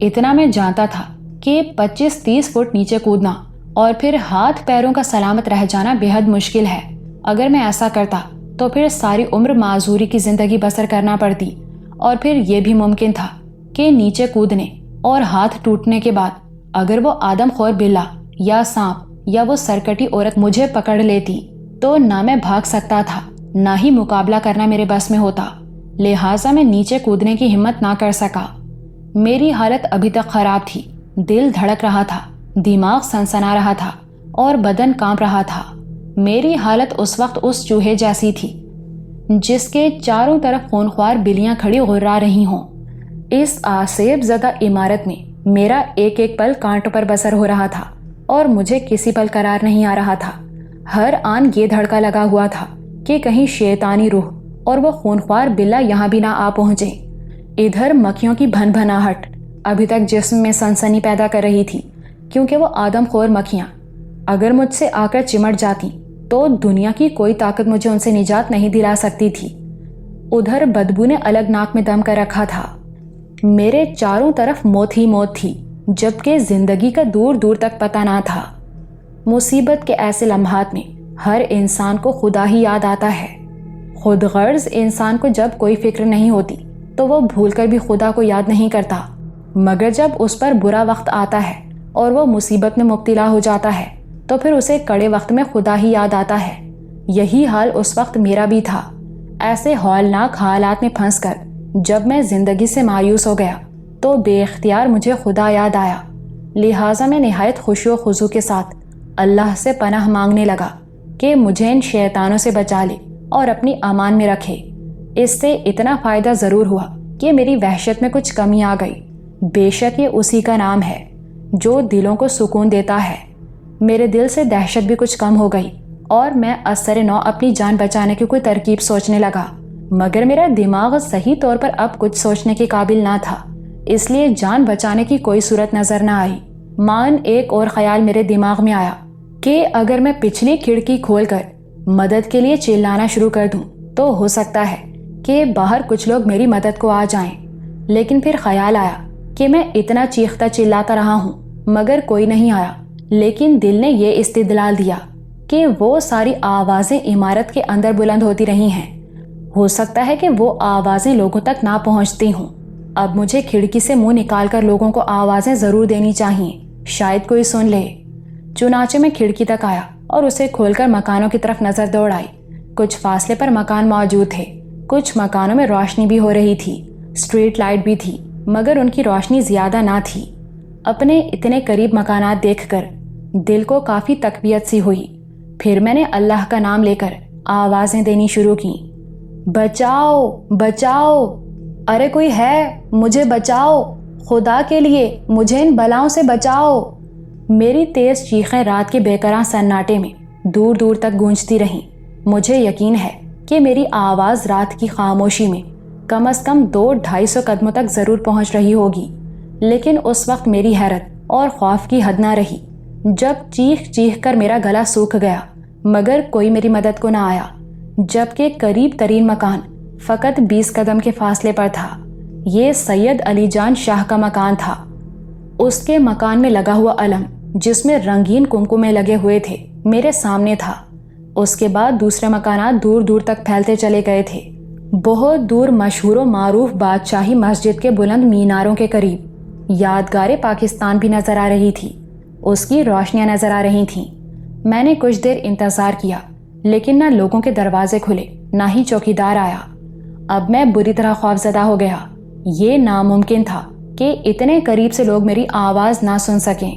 اتنا میں جانتا تھا کہ 25-30 فٹ نیچے کودنا اور پھر ہاتھ پیروں کا سلامت رہ جانا بے حد مشکل ہے۔ اگر میں ایسا کرتا تو پھر ساری عمر معذوری کی زندگی بسر کرنا پڑتی، اور پھر یہ بھی ممکن تھا کہ نیچے کودنے اور ہاتھ ٹوٹنے کے بعد اگر وہ آدم خور بلا یا سانپ یا وہ سرکٹی عورت مجھے پکڑ لیتی تو نہ میں بھاگ سکتا تھا نہ ہی مقابلہ کرنا میرے بس میں ہوتا، لہٰذا میں نیچے کودنے کی ہمت نہ کر سکا۔ میری حالت ابھی تک خراب تھی، دل دھڑک رہا تھا، دماغ سنسنا رہا تھا اور بدن کانپ رہا تھا۔ میری حالت اس وقت اس چوہے جیسی تھی جس کے چاروں طرف خونخوار بلیاں کھڑی غرا رہی ہوں۔ اس آسیب زدہ عمارت میں میرا ایک ایک پل کانٹوں پر بسر ہو رہا تھا اور مجھے کسی پل قرار نہیں آ رہا تھا۔ ہر آن یہ دھڑکا لگا ہوا تھا کہ کہیں شیطانی روح اور وہ خونخوار بلا یہاں بھی نہ آ پہنچے۔ ادھر مکھیوں کی بھن بھناہٹ ابھی تک جسم میں سنسنی پیدا کر رہی تھی، کیونکہ وہ آدم خور مکھیاں اگر مجھ سے آ کر چمٹ جاتی تو دنیا کی کوئی طاقت مجھے ان سے نجات نہیں دلا سکتی تھی۔ ادھر بدبو نے الگ ناک میں دم کر رکھا تھا۔ میرے چاروں طرف موت ہی موت تھی، جبکہ زندگی کا دور دور تک پتہ نہ تھا۔ مصیبت کے ایسے لمحات میں ہر انسان کو خدا ہی یاد آتا ہے۔ خود غرض انسان کو جب کوئی فکر نہیں ہوتی تو وہ بھول کر بھی خدا کو یاد نہیں کرتا، مگر جب اس پر برا وقت آتا ہے اور وہ مصیبت میں مبتلا ہو جاتا ہے تو پھر اسے کڑے وقت میں خدا ہی یاد آتا ہے۔ یہی حال اس وقت میرا بھی تھا۔ ایسے ہولناک حالات میں پھنس کر جب میں زندگی سے مایوس ہو گیا تو بے اختیار مجھے خدا یاد آیا، لہٰذا میں نہایت خشوع و خضوع کے ساتھ اللہ سے پناہ مانگنے لگا کہ مجھے ان شیطانوں سے بچا لے اور اپنی امان میں رکھے۔ اس سے اتنا فائدہ ضرور ہوا کہ میری وحشت میں کچھ کمی آ گئی۔ بے شک یہ اسی کا نام ہے جو دلوں کو سکون دیتا ہے۔ میرے دل سے دہشت بھی کچھ کم ہو گئی اور میں اثر نو اپنی جان بچانے کی کوئی ترکیب سوچنے لگا، مگر میرا دماغ صحیح طور پر اب کچھ سوچنے کے قابل نہ تھا، اس لیے جان بچانے کی کوئی صورت نظر نہ آئی۔ مان ایک اور خیال میرے دماغ میں آیا کہ اگر میں پچھلی کھڑکی کھول کر مدد کے لیے چلانا شروع کر دوں تو ہو سکتا ہے کہ باہر کچھ لوگ میری مدد کو آ جائیں۔ لیکن پھر خیال آیا کہ میں اتنا چیختا چلاتا رہا ہوں مگر کوئی نہیں آیا، لیکن دل نے یہ استدلال دیا کہ وہ ساری آوازیں عمارت کے اندر بلند ہوتی رہی ہیں، ہو سکتا ہے کہ وہ آوازیں لوگوں تک نہ پہنچتی ہوں۔ اب مجھے کھڑکی سے منہ نکال کر لوگوں کو آوازیں ضرور دینی چاہیے، شاید کوئی سن لے۔ چنانچہ میں کھڑکی تک آیا اور اسے کھول کر مکانوں کی طرف نظر دوڑائی۔ کچھ فاصلے پر مکان موجود تھے، کچھ مکانوں میں روشنی بھی ہو رہی تھی، اسٹریٹ لائٹ بھی تھی، مگر ان کی روشنی زیادہ نہ تھی۔ اپنے اتنے قریب مکانات دیکھ کر دل کو کافی تقویت سی ہوئی۔ پھر میں نے اللہ کا نام لے کر آوازیں دینی شروع کی، بچاؤ بچاؤ، ارے کوئی ہے، مجھے بچاؤ، خدا کے لیے مجھے ان بلاؤں سے بچاؤ۔ میری تیز چیخیں رات کے بے قرار سناٹے میں دور دور تک گونجتی رہیں۔ مجھے یقین ہے کہ میری آواز رات کی خاموشی میں کم از کم 200-250 قدموں تک ضرور پہنچ رہی ہوگی، لیکن اس وقت میری حیرت اور خوف کی حد نہ رہی جب چیخ چیخ کر میرا گلا سوکھ گیا مگر کوئی میری مدد کو نہ آیا، جبکہ قریب ترین مکان فقط 20 قدم کے فاصلے پر تھا۔ یہ سید علی جان شاہ کا مکان تھا۔ اس کے مکان میں لگا ہوا علم جس میں رنگین کمکمے لگے ہوئے تھے میرے سامنے تھا۔ اس کے بعد دوسرے مکانات دور دور تک پھیلتے چلے گئے تھے۔ بہت دور مشہور و معروف بادشاہی مسجد کے بلند میناروں کے قریب یادگار پاکستان بھی نظر آ رہی تھی، اس کی روشنیاں نظر آ رہی تھیں۔ میں نے کچھ دیر انتظار کیا لیکن نہ لوگوں کے دروازے کھلے نہ ہی چوکیدار آیا۔ اب میں بری طرح خوفزدہ ہو گیا۔ یہ ناممکن تھا کہ اتنے قریب سے لوگ میری آواز نہ سن سکیں۔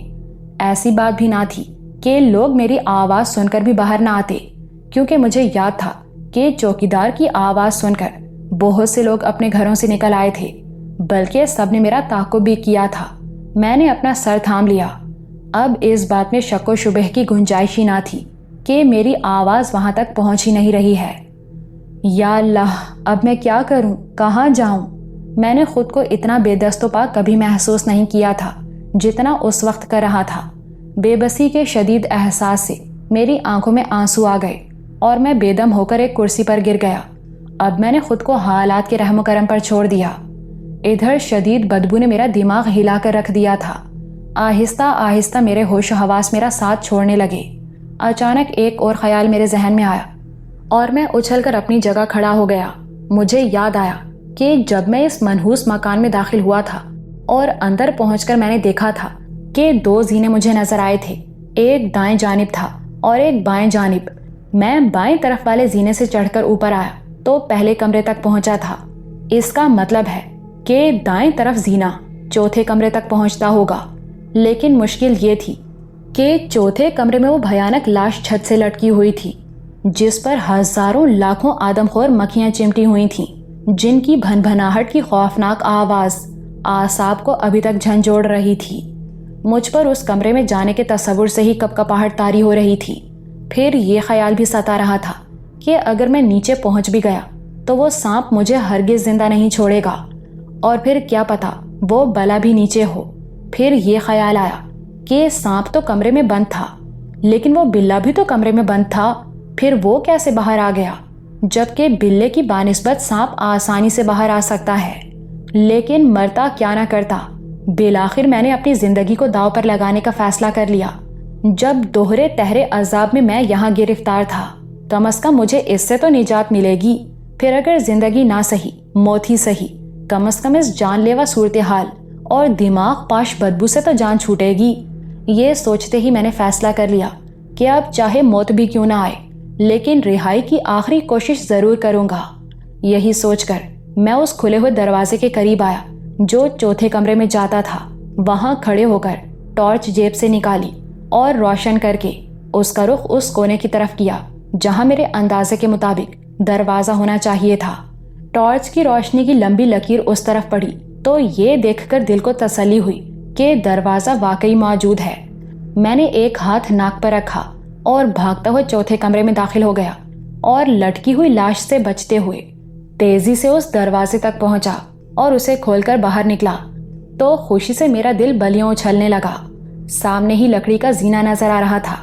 ایسی بات بھی نہ تھی کہ لوگ میری آواز سن کر بھی باہر نہ آتے، کیونکہ مجھے یاد تھا کہ چوکیدار کی آواز سن کر بہت سے لوگ اپنے گھروں سے نکل آئے تھے، بلکہ سب نے میرا تعاقب بھی کیا تھا۔ میں نے اپنا سر تھام لیا۔ اب اس بات میں شک و شبہ کی گنجائش ہی نہ تھی کہ میری آواز وہاں تک پہنچ ہی نہیں رہی ہے۔ یا اللہ، اب میں کیا کروں، کہاں جاؤں؟ میں نے خود کو اتنا بے دست و پا کبھی محسوس نہیں کیا تھا جتنا اس وقت کر رہا تھا۔ بے بسی کے شدید احساس سے میری آنکھوں میں آنسو آ گئے اور میں بے دم ہو کر ایک کرسی پر گر گیا۔ اب میں نے خود کو حالات کے رحم و کرم پر چھوڑ دیا۔ ادھر شدید بدبو نے میرا دماغ ہلا کر رکھ دیا تھا۔ آہستہ آہستہ میرے ہوش و حواس میرا ساتھ چھوڑنے لگے۔ اچانک ایک اور خیال میرے ذہن میں آیا اور میں اچھل کر اپنی جگہ کھڑا ہو گیا۔ مجھے یاد آیا کہ جب میں اس منحوس مکان میں داخل ہوا تھا اور اندر پہنچ کر میں نے دیکھا تھا کہ 2 زینے مجھے نظر آئے تھے، ایک دائیں جانب تھا اور ایک بائیں جانب۔ میں بائیں طرف والے زینے سے چڑھ کر اوپر آیا تو پہلے کمرے تک پہنچا تھا۔ اس کا مطلب ہے کہ دائیں طرف زینہ چوتھے کمرے تک پہنچتا ہوگا، لیکن مشکل یہ تھی کہ چوتھے کمرے میں وہ بھیانک لاش چھت سے لٹکی ہوئی تھی جس پر ہزاروں لاکھوں آدم خور مکھیاں چمٹی ہوئی تھیں، جن کی بھن بھناہٹ کی خوفناک آواز اعصاب کو ابھی تک جھنجھوڑ رہی تھی۔ مجھ پر اس کمرے میں جانے کے تصور سے ہی کپکپاہٹ طاری ہو رہی تھی۔ پھر یہ خیال بھی ستا رہا تھا کہ اگر میں نیچے پہنچ بھی گیا تو وہ سانپ مجھے ہرگز زندہ نہیں چھوڑے گا، اور پھر کیا پتا وہ بلا بھی نیچے ہو۔ پھر یہ خیال آیا کہ سانپ تو کمرے میں بند تھا، لیکن وہ بلا بھی تو کمرے میں بند تھا، پھر وہ کیسے باہر آ گیا، جبکہ بلے کی بانسبت سانپ آسانی سے باہر آ سکتا ہے۔ لیکن مرتا کیا نہ کرتا، بالآخر میں نے اپنی زندگی کو داؤ پر لگانے کا فیصلہ کر لیا۔ جب دوہرے تہرے عذاب میں یہاں گرفتار تھا، کم از کم مجھے اس سے تو نجات ملے گی، پھر اگر زندگی نہ سہی موت ہی سہی، کم از کم اس جان لیوا صورتحال اور دماغ پاش بدبو سے تو جان چھوٹے گی۔ یہ سوچتے ہی میں نے فیصلہ کر لیا کہ اب چاہے موت بھی کیوں نہ آئے لیکن رہائی کی آخری کوشش ضرور کروں گا۔ یہی سوچ کر میں اس کھلے ہوئے دروازے کے قریب آیا جو چوتھے کمرے میں جاتا تھا۔ وہاں کھڑے ہو کر ٹارچ جیب سے نکالی اور روشن کر کے اس کا رخ اس کونے کی طرف کیا جہاں میرے اندازے کے مطابق دروازہ ہونا چاہیے تھا۔ ٹارچ کی روشنی کی لمبی لکیر اس طرف پڑی تو یہ دیکھ کر دل کو تسلی ہوئی کہ دروازہ واقعی موجود ہے۔ میں نے ایک ہاتھ ناک پر رکھا اور بھاگتا ہوا چوتھے کمرے میں داخل ہو گیا اور لٹکی ہوئی لاش سے بچتے ہوئے تیزی سے اس دروازے تک پہنچا اور اسے کھول کر باہر نکلا تو خوشی سے میرا دل بلیوں اچھلنے لگا۔ سامنے ہی لکڑی کا زینہ نظر آ رہا تھا۔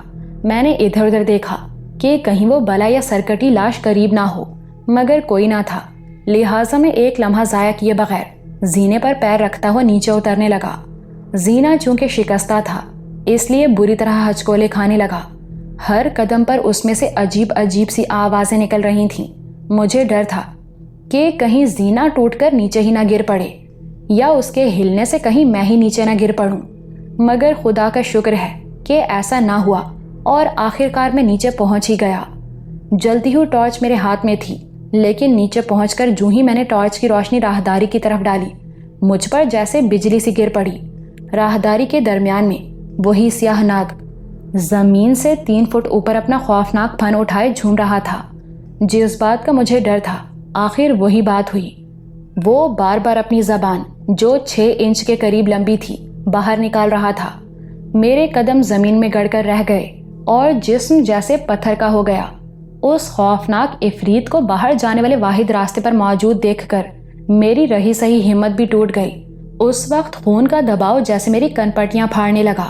میں نے ادھر ادھر دیکھا کہ کہیں وہ بلا یا سرکٹی لاش قریب نہ ہو، مگر کوئی نہ تھا، لہٰذا میں ایک لمحہ ضائع کیے بغیر زینے پر پیر رکھتا ہوا نیچے اترنے لگا۔ زینہ چونکہ شکستہ تھا اس لیے بری طرح ہچکولے کھانے لگا۔ ہر قدم پر اس میں سے عجیب عجیب سی آوازیں نکل رہی تھیں۔ مجھے ڈر تھا کہ کہیں زینہ ٹوٹ کر نیچے ہی نہ گر پڑے یا اس کے ہلنے سے کہیں میں ہی نیچے نہ گر پڑوں، مگر خدا کا شکر ہے کہ ایسا نہ ہوا اور آخرکار میں نیچے پہنچ ہی گیا۔ جلتی ہوئی ٹارچ میرے ہاتھ میں تھی لیکن نیچے پہنچ کر جو ہی میں نے ٹارچ کی روشنی راہداری کی طرف ڈالی مجھ پر جیسے بجلی سی گر پڑی۔ راہداری کے درمیان میں وہی سیاہ ناگ زمین سے 3 فٹ اوپر اپنا خوفناک پھن اٹھائے جھوم رہا تھا۔ جس بات کا مجھے ڈر تھا آخر وہی بات ہوئی۔ وہ بار بار اپنی زبان جو 6 انچ کے قریب لمبی تھی باہر نکال رہا تھا۔ میرے قدم زمین میں گڑ کر رہ گئے اور جسم جیسے پتھر کا ہو گیا۔ اس خوفناک عفریت کو باہر جانے والے واحد راستے پر موجود دیکھ کر میری رہی سہی ہمت بھی ٹوٹ گئی۔ اس وقت خون کا دباؤ جیسے میری کن پٹیاں پھاڑنے لگا۔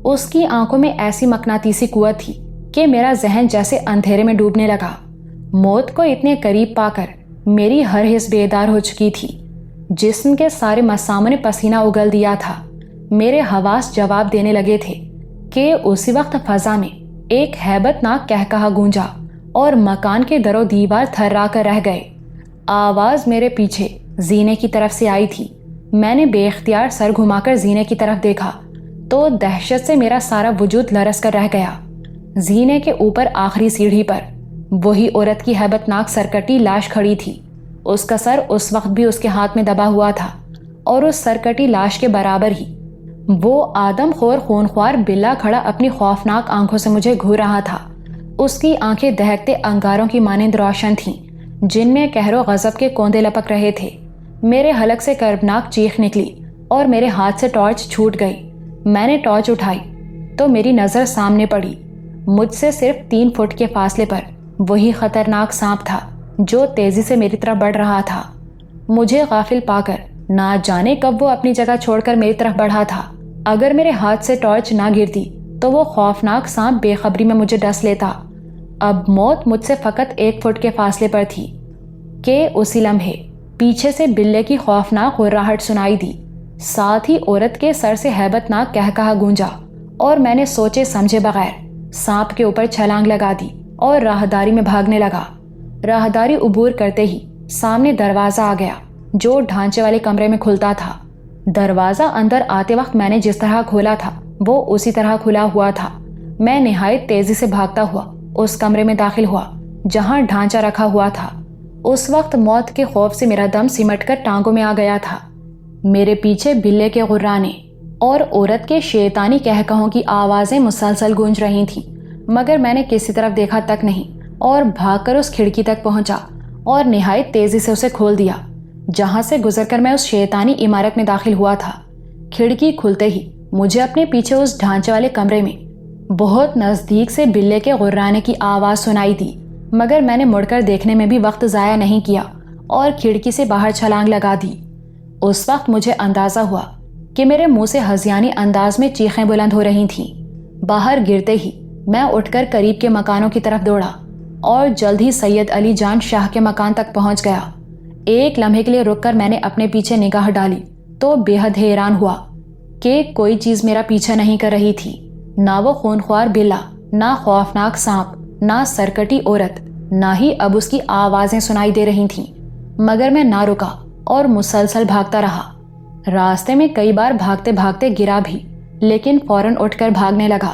اس کی آنکھوں میں ایسی مقناطیسی قوت تھی کہ میرا ذہن جیسے اندھیرے میں ڈوبنے لگا۔ موت کو اتنے قریب پا کر میری ہر حس بیدار ہو چکی تھی۔ جسم کے سارے مساموں نے پسینہ اگل دیا تھا۔ میرے حواس جواب دینے لگے تھے کہ اسی وقت فضا میں ایک ہیبت ناک قہقہا گونجا اور مکان کے در و دیوار تھرا کر رہ گئے۔ آواز میرے پیچھے زینے کی طرف سے آئی تھی۔ میں نے بے اختیار سر گھما کر زینے کی طرف دیکھا تو دہشت سے میرا سارا وجود لرز کر رہ گیا۔ زینے کے اوپر آخری سیڑھی پر وہی عورت کی ہیبت ناک سرکٹی لاش کھڑی تھی۔ اس کا سر اس وقت بھی اس کے ہاتھ میں دبا ہوا تھا اور اس سرکٹی لاش کے برابر ہی وہ آدم خور خونخوار بلا کھڑا اپنی خوفناک آنکھوں سے مجھے گھور رہا تھا۔ اس کی آنکھیں دہکتے انگاروں کی مانند روشن تھیں جن میں قہر و غضب کے کوندے لپک رہے تھے۔ میرے حلق سے کربناک چیخ نکلی اور میرے ہاتھ سے ٹارچ چھوٹ گئی۔ میں نے ٹارچ اٹھائی تو میری نظر سامنے پڑی۔ مجھ سے صرف 3 فٹ کے فاصلے پر وہی خطرناک سانپ تھا جو تیزی سے میری طرف بڑھ رہا تھا۔ مجھے غافل پا کر نہ جانے کب وہ اپنی جگہ چھوڑ کر میری طرف بڑھا تھا۔ اگر میرے ہاتھ سے ٹارچ نہ گرتی تو وہ خوفناک سانپ بے خبری میں مجھے ڈس لیتا۔ اب موت مجھ سے فقط 1 فٹ کے فاصلے پر تھی کہ اسی لمحے پیچھے سے بلے کی خوفناک غراہٹ سنائی دی، ساتھ ہی عورت کے سر سے ہیبت ناک قہقہا گونجا اور میں نے سوچے سمجھے بغیر سانپ کے اوپر چھلانگ لگا دی اور راہداری میں بھاگنے لگا۔ راہداری عبور کرتے ہی سامنے دروازہ آ گیا جو ڈھانچے والے کمرے میں کھلتا تھا۔ دروازہ اندر آتے وقت میں نے جس طرح کھولا تھا وہ اسی طرح کھلا ہوا تھا۔ میں نہایت تیزی سے بھاگتا ہوا اس کمرے میں داخل ہوا جہاں ڈھانچہ رکھا ہوا تھا۔ اس وقت موت کے خوف سے میرا دم سمٹ کر ٹانگوں میں آ گیا تھا۔ میرے پیچھے بلے کے غرانے اور عورت کے شیطانی قہقہوں کی آوازیں مسلسل گونج رہی تھیں، مگر میں نے کسی طرف دیکھا تک نہیں اور بھاگ کر اس کھڑکی تک پہنچا اور نہایت تیزی سے اسے کھول دیا جہاں سے گزر کر میں اس شیطانی عمارت میں داخل ہوا تھا۔ کھڑکی کھلتے ہی مجھے اپنے پیچھے اس ڈھانچے والے کمرے میں بہت نزدیک سے بلے کے غرانے کی آواز سنائی دی، مگر میں نے مڑ کر دیکھنے میں بھی وقت ضائع نہیں کیا اور کھڑکی سے باہر چھلانگ لگا دی۔ اس وقت مجھے اندازہ ہوا کہ میرے منہ سے ہذیانی انداز میں چیخیں بلند ہو رہی تھیں۔ باہر گرتے ہی میں اٹھ کر قریب کے مکانوں کی طرف دوڑا اور جلد ہی سید علی جان شاہ کے مکان تک پہنچ گیا۔ ایک لمحے کے لیے رک کر میں نے اپنے پیچھے نگاہ ڈالی تو بے حد حیران ہوا کہ کوئی چیز میرا پیچھا نہیں کر رہی تھی، نہ وہ خونخوار بلا، نہ خوفناک سانپ، نہ سرکٹی عورت، نہ ہی اب اس کی آوازیں سنائی دے رہی تھیں، مگر میں نہ رکا اور مسلسل بھاگتا رہا۔ راستے میں کئی بار بھاگتے بھاگتے گرا بھی، لیکن فوراً اٹھ کر بھاگنے لگا۔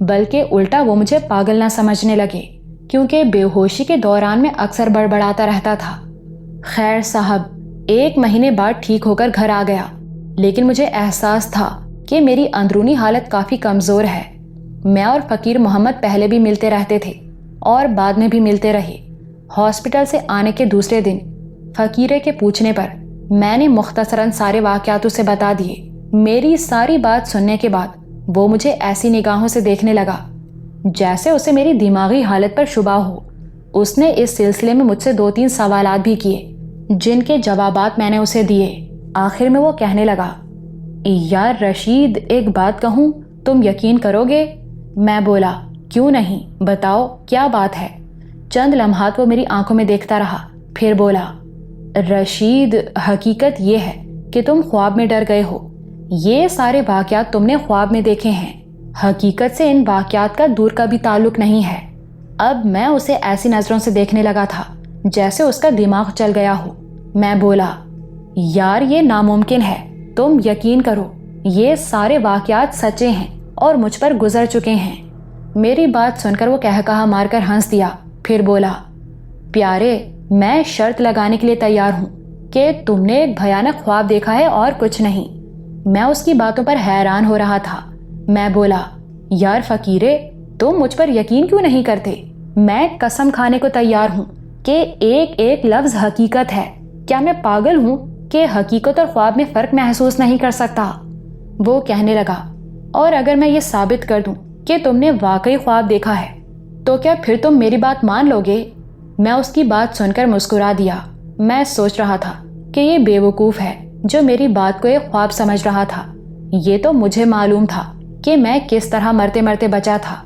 بلکہ الٹا وہ مجھے پاگل نہ سمجھنے لگے، کیونکہ بے ہوشی کے دوران میں اکثر بڑبڑاتا رہتا تھا۔ خیر صاحب، 1 مہینے بعد ٹھیک ہو کر گھر آ گیا، لیکن مجھے احساس تھا کہ میری اندرونی حالت کافی کمزور ہے۔ میں اور فقیر محمد پہلے بھی ملتے رہتے تھے اور بعد میں بھی ملتے رہے۔ ہاسپٹل سے آنے کے دوسرے دن فقیرے کے پوچھنے پر میں نے مختصراً سارے واقعات اسے بتا دیے۔ میری ساری بات سننے کے بعد وہ مجھے ایسی نگاہوں سے دیکھنے لگا جیسے اسے میری دماغی حالت پر شبہ ہو۔ اس نے اس سلسلے میں مجھ سے 2-3 سوالات بھی کیے، جن کے جوابات میں نے اسے دیے۔ آخر میں وہ کہنے لگا، یار رشید، ایک بات کہوں، تم یقین کرو گے؟ میں بولا، کیوں نہیں، بتاؤ کیا بات ہے۔ چند لمحات وہ میری آنکھوں میں دیکھتا رہا، پھر بولا، رشید، حقیقت یہ ہے کہ تم خواب میں ڈر گئے ہو۔ یہ سارے واقعات تم نے خواب میں دیکھے ہیں، حقیقت سے ان واقعات کا دور کا بھی تعلق نہیں ہے۔ اب میں اسے ایسی نظروں سے دیکھنے لگا تھا جیسے اس کا دماغ چل گیا ہو۔ میں بولا، یار یہ ناممکن ہے، تم یقین کرو، یہ سارے واقعات سچے ہیں اور مجھ پر گزر چکے ہیں۔ میری بات سن کر وہ کہا مار کر ہنس دیا، پھر بولا، پیارے، میں شرط لگانے کے لیے تیار ہوں کہ تم نے ایک بھیانک خواب دیکھا ہے اور کچھ نہیں۔ میں اس کی باتوں پر حیران ہو رہا تھا۔ میں بولا، یار فقیرے، تم مجھ پر یقین کیوں نہیں کرتے؟ میں قسم کھانے کو تیار ہوں کہ ایک ایک لفظ حقیقت ہے۔ کیا میں پاگل ہوں کہ حقیقت اور خواب میں فرق محسوس نہیں کر سکتا؟ وہ کہنے لگا، اور اگر میں یہ ثابت کر دوں کہ تم نے واقعی خواب دیکھا ہے تو کیا پھر تم میری بات مان لو گے؟ میں اس کی بات سن کر مسکرا دیا۔ میں سوچ رہا تھا کہ یہ بے وقوف ہے جو میری بات کو ایک خواب سمجھ رہا تھا۔ یہ تو مجھے معلوم تھا کہ میں کس طرح مرتے مرتے بچا تھا۔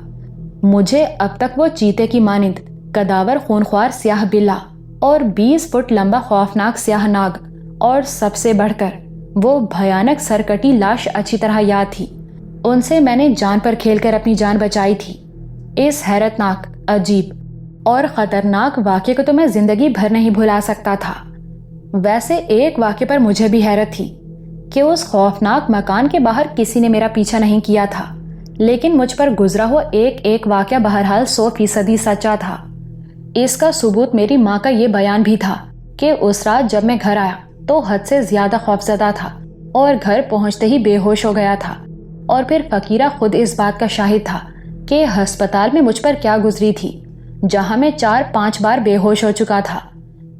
مجھے اب تک وہ چیتے کی مانند کداور خونخوار سیاہ بلا اور 20 فٹ لمبا خوفناک سیاہ ناگ اور سب سے بڑھ کر وہ بھیانک سرکٹی لاش اچھی طرح یاد تھی۔ ان سے میں نے جان پر کھیل کر اپنی جان بچائی تھی۔ اس حیرتناک، عجیب اور خطرناک واقعے کو تو میں زندگی بھر نہیں بھلا سکتا تھا۔ ویسے ایک واقعے پر مجھے بھی حیرت تھی کہ اس خوفناک مکان کے باہر کسی نے میرا پیچھا نہیں کیا تھا، لیکن مجھ پر گزرا ہوا ایک ایک واقعہ بہرحال 100% سچا تھا۔ اس کا ثبوت میری ماں کا یہ بیان بھی تھا کہ اس رات جب میں گھر آیا تو حد سے زیادہ خوفزدہ تھا اور گھر پہنچتے ہی بے ہوش ہو گیا تھا، اور پھر فقیرہ خود اس بات کا شاہد تھا کہ ہسپتال میں مجھ پر کیا گزری تھی، جہاں میں 4-5 بار بے ہوش ہو چکا تھا۔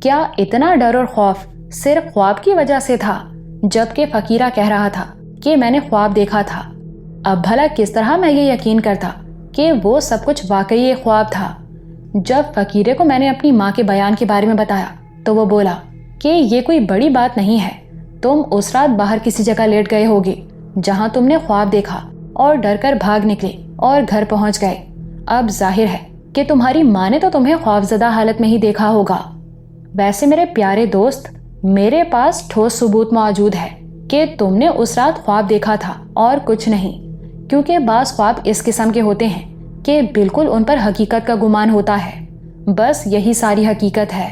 کیا اتنا ڈر اور خوف صرف خواب کی وجہ سے تھا، جبکہ فقیرہ کہہ رہا تھا کہ میں نے خواب دیکھا تھا؟ اب بھلا کس طرح میں یہ یقین کرتا کہ وہ سب کچھ واقعی ایک خواب تھا؟ جب فقیرے کو میں نے اپنی ماں کے بیان کے بارے میں بتایا تو وہ بولا کہ یہ کوئی بڑی بات نہیں ہے، تم اس رات باہر کسی جگہ لیٹ گئے ہوگے جہاں تم نے خواب دیکھا اور ڈر کر بھاگ نکلے اور گھر پہنچ گئے۔ اب ظاہر ہے کہ تمہاری ماں نے تو تمہیں خوفزدہ حالت میں ہی دیکھا ہوگا۔ ویسے میرے پیارے دوست، میرے پاس ٹھوس ثبوت موجود ہے کہ تم نے اس رات خواب دیکھا تھا اور کچھ نہیں، کیونکہ بعض خواب اس قسم کے ہوتے ہیں کہ بالکل ان پر حقیقت کا گمان ہوتا ہے۔ بس یہی ساری حقیقت ہے۔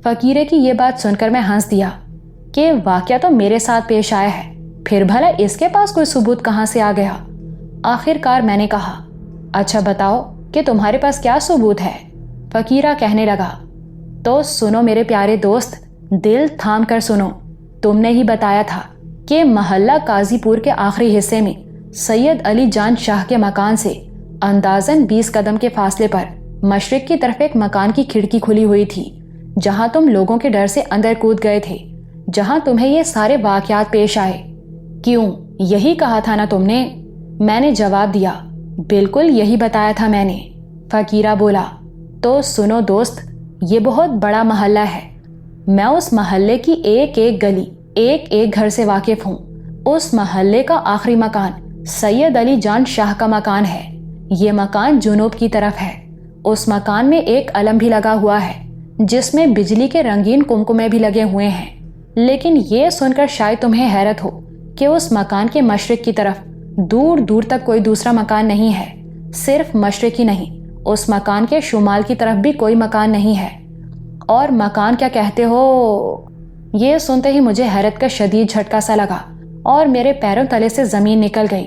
فقیرے کی یہ بات سن کر میں ہنس دیا کہ واقعہ تو میرے ساتھ پیش آیا ہے، پھر بھلا اس کے پاس کوئی ثبوت کہاں سے آ گیا؟ آخر کار میں نے کہا، اچھا بتاؤ کہ تمہارے پاس کیا ثبوت ہے؟ فقیرہ کہنے لگا، تو سنو میرے پیارے دوست، دل تھام کر سنو۔ تم نے ہی بتایا تھا کہ محلہ قاضی پور کے آخری حصے میں سید علی جان شاہ کے مکان سے اندازاً 20 قدم کے فاصلے پر مشرق کی طرف ایک مکان کی کھڑکی کھلی ہوئی تھی، جہاں تم لوگوں کے ڈر سے اندر کود گئے تھے، جہاں تمہیں یہ سارے واقعات پیش آئے۔ کیوں، یہی کہا تھا نا تم نے؟ میں نے جواب دیا، بالکل یہی بتایا تھا میں نے۔ فقیرہ بولا، تو سنو دوست، یہ بہت بڑا محلہ ہے، میں اس محلے کی ایک ایک گلی، ایک ایک گھر سے واقف ہوں۔ اس محلے کا آخری مکان سید علی جان شاہ کا مکان ہے۔ یہ مکان جنوب کی طرف ہے۔ اس مکان میں ایک علم بھی لگا ہوا ہے جس میں بجلی کے رنگین کمکمے بھی لگے ہوئے ہیں۔ لیکن یہ سن کر شاید تمہیں حیرت ہو کہ اس مکان کے مشرق کی طرف دور دور تک کوئی دوسرا مکان نہیں ہے۔ صرف مشرق ہی نہیں، اس مکان کے شمال کی طرف بھی کوئی مکان نہیں ہے۔ اور مکان کیا کہتے ہو؟ یہ سنتے ہی مجھے حیرت کا شدید جھٹکا سا لگا اور میرے پیروں تلے سے زمین نکل گئی۔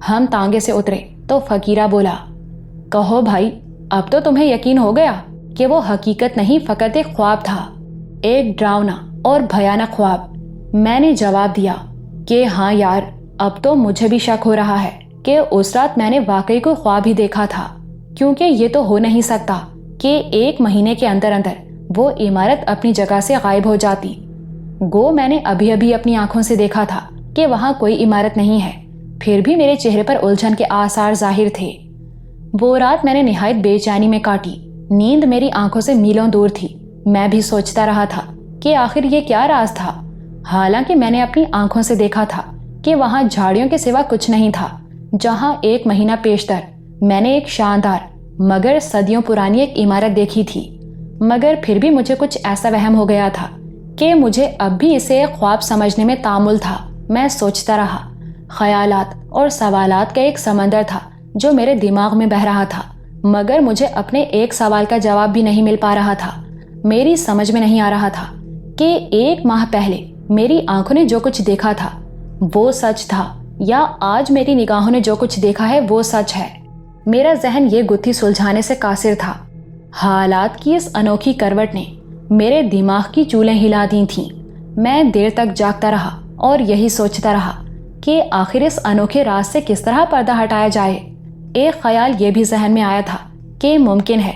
ہم تانگے سے اترے تو فقیرہ بولا، کہو بھائی، اب تو تمہیں یقین ہو گیا کہ وہ حقیقت نہیں فقط ایک خواب تھا، ایک ڈراؤنا اور بھیانک خواب۔ میں نے جواب دیا کہ ہاں یار، اب تو مجھے بھی شک ہو رہا ہے کہ اس رات میں نے واقعی کوئی خواب ہی دیکھا تھا، کیونکہ یہ تو ہو نہیں سکتا کہ 1 مہینے کے اندر اندر وہ عمارت اپنی جگہ سے غائب ہو جاتی۔ گو میں نے ابھی ابھی اپنی آنکھوں سے دیکھا تھا کہ وہاں کوئی عمارت نہیں ہے، پھر بھی میرے چہرے پر الجھن کے آثار ظاہر تھے۔ وہ رات میں نے نہایت بے چینی میں کاٹی، نیند میری آنکھوں سے میلوں دور تھی۔ میں بھی سوچتا رہا تھا کہ آخر یہ کیا راز تھا، حالانکہ میں نے اپنی آنکھوں سے دیکھا تھا کہ وہاں جھاڑیوں کے سوا کچھ نہیں تھا، جہاں 1 مہینہ پیشتر میں نے ایک شاندار مگر صدیوں پرانی ایک عمارت دیکھی تھی۔ مگر پھر بھی مجھے کچھ ایسا وہم ہو گیا تھا کہ مجھے اب بھی اسے ایک خواب سمجھنے میں تعامل تھا۔ میں سوچتا رہا، خیالات اور سوالات کا ایک سمندر تھا جو میرے دماغ میں بہہ رہا تھا، مگر مجھے اپنے ایک سوال کا جواب بھی نہیں مل پا رہا تھا۔ میری سمجھ میں نہیں آ رہا تھا کہ 1 ماہ پہلے میری آنکھوں نے جو کچھ دیکھا تھا وہ سچ تھا، یا آج میری نگاہوں نے جو کچھ دیکھا ہے وہ سچ ہے۔ میرا ذہن یہ گتھی سلجھانے سے قاصر تھا۔ حالات کی اس انوکھی کروٹ نے میرے دماغ کی چولیں ہلا دی تھیں۔ میں دیر تک جاگتا رہا اور یہی سوچتا رہا کہ آخر اس انوکھے راز سے کس طرح پردہ ہٹایا جائے۔ ایک خیال یہ بھی ذہن میں آیا تھا کہ ممکن ہے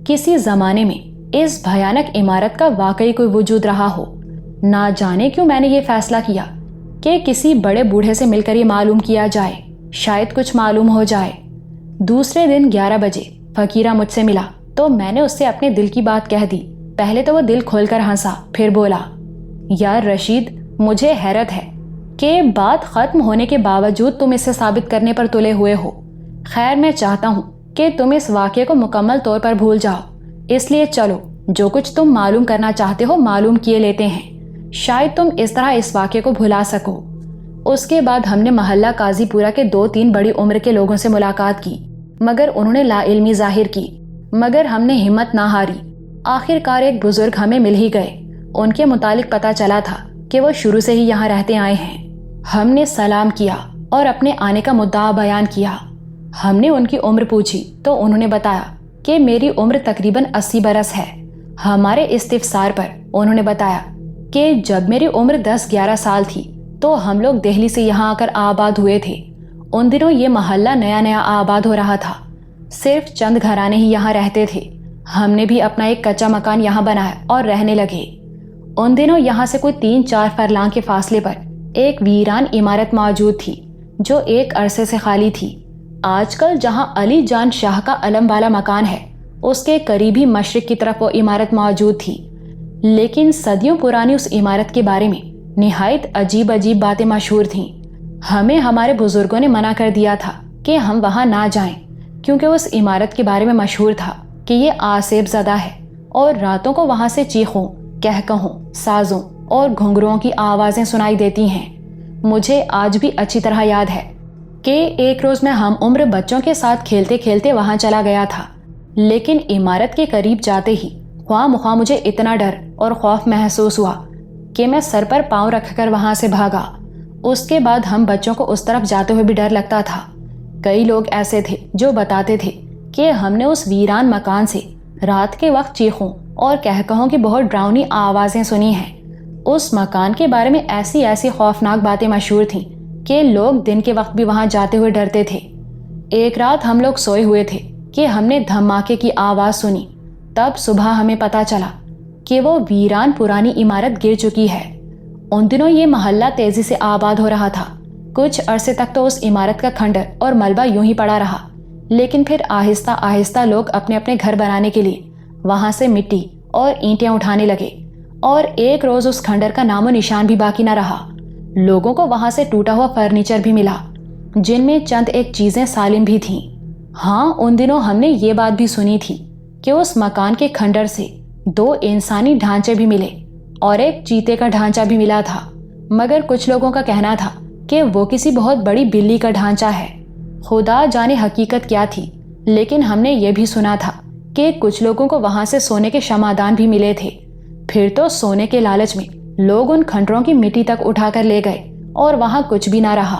کسی زمانے میں اس بھیانک عمارت کا واقعی کوئی وجود رہا ہو۔ نہ جانے کیوں میں نے یہ فیصلہ کیا کہ کسی بڑے بوڑھے سے مل کر یہ معلوم کیا جائے، شاید کچھ معلوم ہو جائے۔ دوسرے دن 11 بجے فقیرہ مجھ سے ملا تو میں نے اس سے اپنے دل کی بات کہہ دی۔ پہلے تو وہ دل کھول کر ہنسا، پھر بولا، یار رشید، مجھے حیرت ہے کہ بات ختم ہونے کے باوجود تم اسے ثابت کرنے پر تلے ہوئے ہو۔ خیر، میں چاہتا ہوں کہ تم اس واقعے کو مکمل طور پر بھول جاؤ، اس لیے چلو جو کچھ تم معلوم کرنا چاہتے ہو معلوم کیے لیتے ہیں، شاید تم اس طرح اس واقعے کو بھلا سکو۔ اس کے بعد ہم نے محلہ قاضی پورہ کے 2-3 بڑی عمر کے لوگوں سے ملاقات کی، مگر انہوں نے لا علمی ظاہر کی، مگر ہم نے ہمت نہ ہاری۔ آخر کار ایک بزرگ ہمیں مل ہی گئے۔ ان کے متعلق پتہ چلا تھا کہ وہ شروع سے ہی یہاں رہتے آئے ہیں۔ ہم نے سلام کیا اور اپنے آنے کا مدعا بیان کیا۔ ہم نے ان کی عمر پوچھی تو انہوں نے بتایا کہ میری عمر تقریباً 80 برس ہے۔ ہمارے استفسار پر انہوں نے بتایا کہ جب میری عمر 10-11 سال تھی تو ہم لوگ دہلی سے یہاں آ کر آباد ہوئے تھے۔ ان دنوں یہ محلہ نیا نیا آباد ہو رہا تھا، صرف چند گھرانے ہی یہاں رہتے تھے۔ ہم نے بھی اپنا ایک کچا مکان یہاں بنایا اور رہنے لگے۔ ان دنوں یہاں سے کوئی 3-4 فرلانگ کے فاصلے پر ایک ویران عمارت موجود تھی جو ایک عرصے سے خالی تھی۔ آج کل جہاں علی جان شاہ کا علم والا مکان ہے، اس کے قریبی مشرق کی طرف وہ عمارت موجود تھی، لیکن صدیوں پرانی اس عمارت کے بارے میں نہایت عجیب عجیب باتیں مشہور تھیں۔ ہمیں ہمارے بزرگوں نے منع کر دیا تھا کہ ہم وہاں نہ جائیں، کیونکہ اس عمارت کے بارے میں مشہور تھا کہ یہ آسیب زدہ ہے اور راتوں کو وہاں سے چیخوں، کہکہوں، سازوں اور گھنگروؤں کی آوازیں سنائی دیتی ہیں۔ مجھے آج بھی اچھی طرح یاد ہے کہ ایک روز میں ہم عمر بچوں کے ساتھ کھیلتے کھیلتے وہاں چلا گیا تھا، لیکن عمارت کے قریب جاتے ہی خواہ مخواہ مجھے اتنا ڈر اور خوف محسوس ہوا کہ میں سر پر پاؤں رکھ کر وہاں سے بھاگا۔ اس کے بعد ہم بچوں کو اس طرف جاتے ہوئے بھی ڈر لگتا تھا۔ کئی لوگ ایسے تھے جو بتاتے تھے کہ ہم نے اس ویران مکان سے رات کے وقت چیخوں اور کہکہوں کی بہت ڈراؤنی آوازیں سنی ہیں۔ اس مکان کے بارے میں ایسی ایسی خوفناک باتیں مشہور تھیں کہ لوگ دن کے وقت بھی وہاں جاتے ہوئے ڈرتے تھے۔ ایک رات ہم لوگ سوئے ہوئے تھے کہ ہم نے دھماکے کی آواز سنی۔ تب صبح ہمیں پتا چلا کہ وہ ویران پرانی عمارت گر چکی ہے۔ ان دنوں یہ محلہ تیزی سے آباد ہو رہا تھا۔ کچھ عرصے تک تو اس عمارت کا کھنڈر اور ملبہ یوں ہی پڑا رہا، لیکن پھر آہستہ آہستہ لوگ اپنے اپنے گھر بنانے کے لیے وہاں سے مٹی اور اینٹیں اٹھانے لگے، اور ایک روز اس کھنڈر کا نام و نشان بھی باقی نہ رہا۔ لوگوں کو وہاں سے ٹوٹا ہوا فرنیچر بھی ملا، جن میں چند ایک چیزیں سالم بھی تھیں۔ ہاں، ان دنوں ہم نے یہ بات بھی سنی تھی کہ اس مکان کے کھنڈر سے 2 انسانی ڈھانچے بھی ملے اور ایک چیتے کا ڈھانچہ بھی ملا تھا، مگر کچھ لوگوں کا کہنا تھا کہ وہ کسی بہت بڑی بلی کا ڈھانچہ ہے۔ خدا جانے حقیقت کیا تھی، لیکن ہم نے یہ بھی سنا تھا کہ کچھ لوگوں کو وہاں سے سونے کے شمعدان بھی ملے تھے۔ پھر تو سونے کے لالچ میں لوگ ان کھنڈروں کی مٹی تک اٹھا کر لے گئے اور وہاں کچھ بھی نہ رہا۔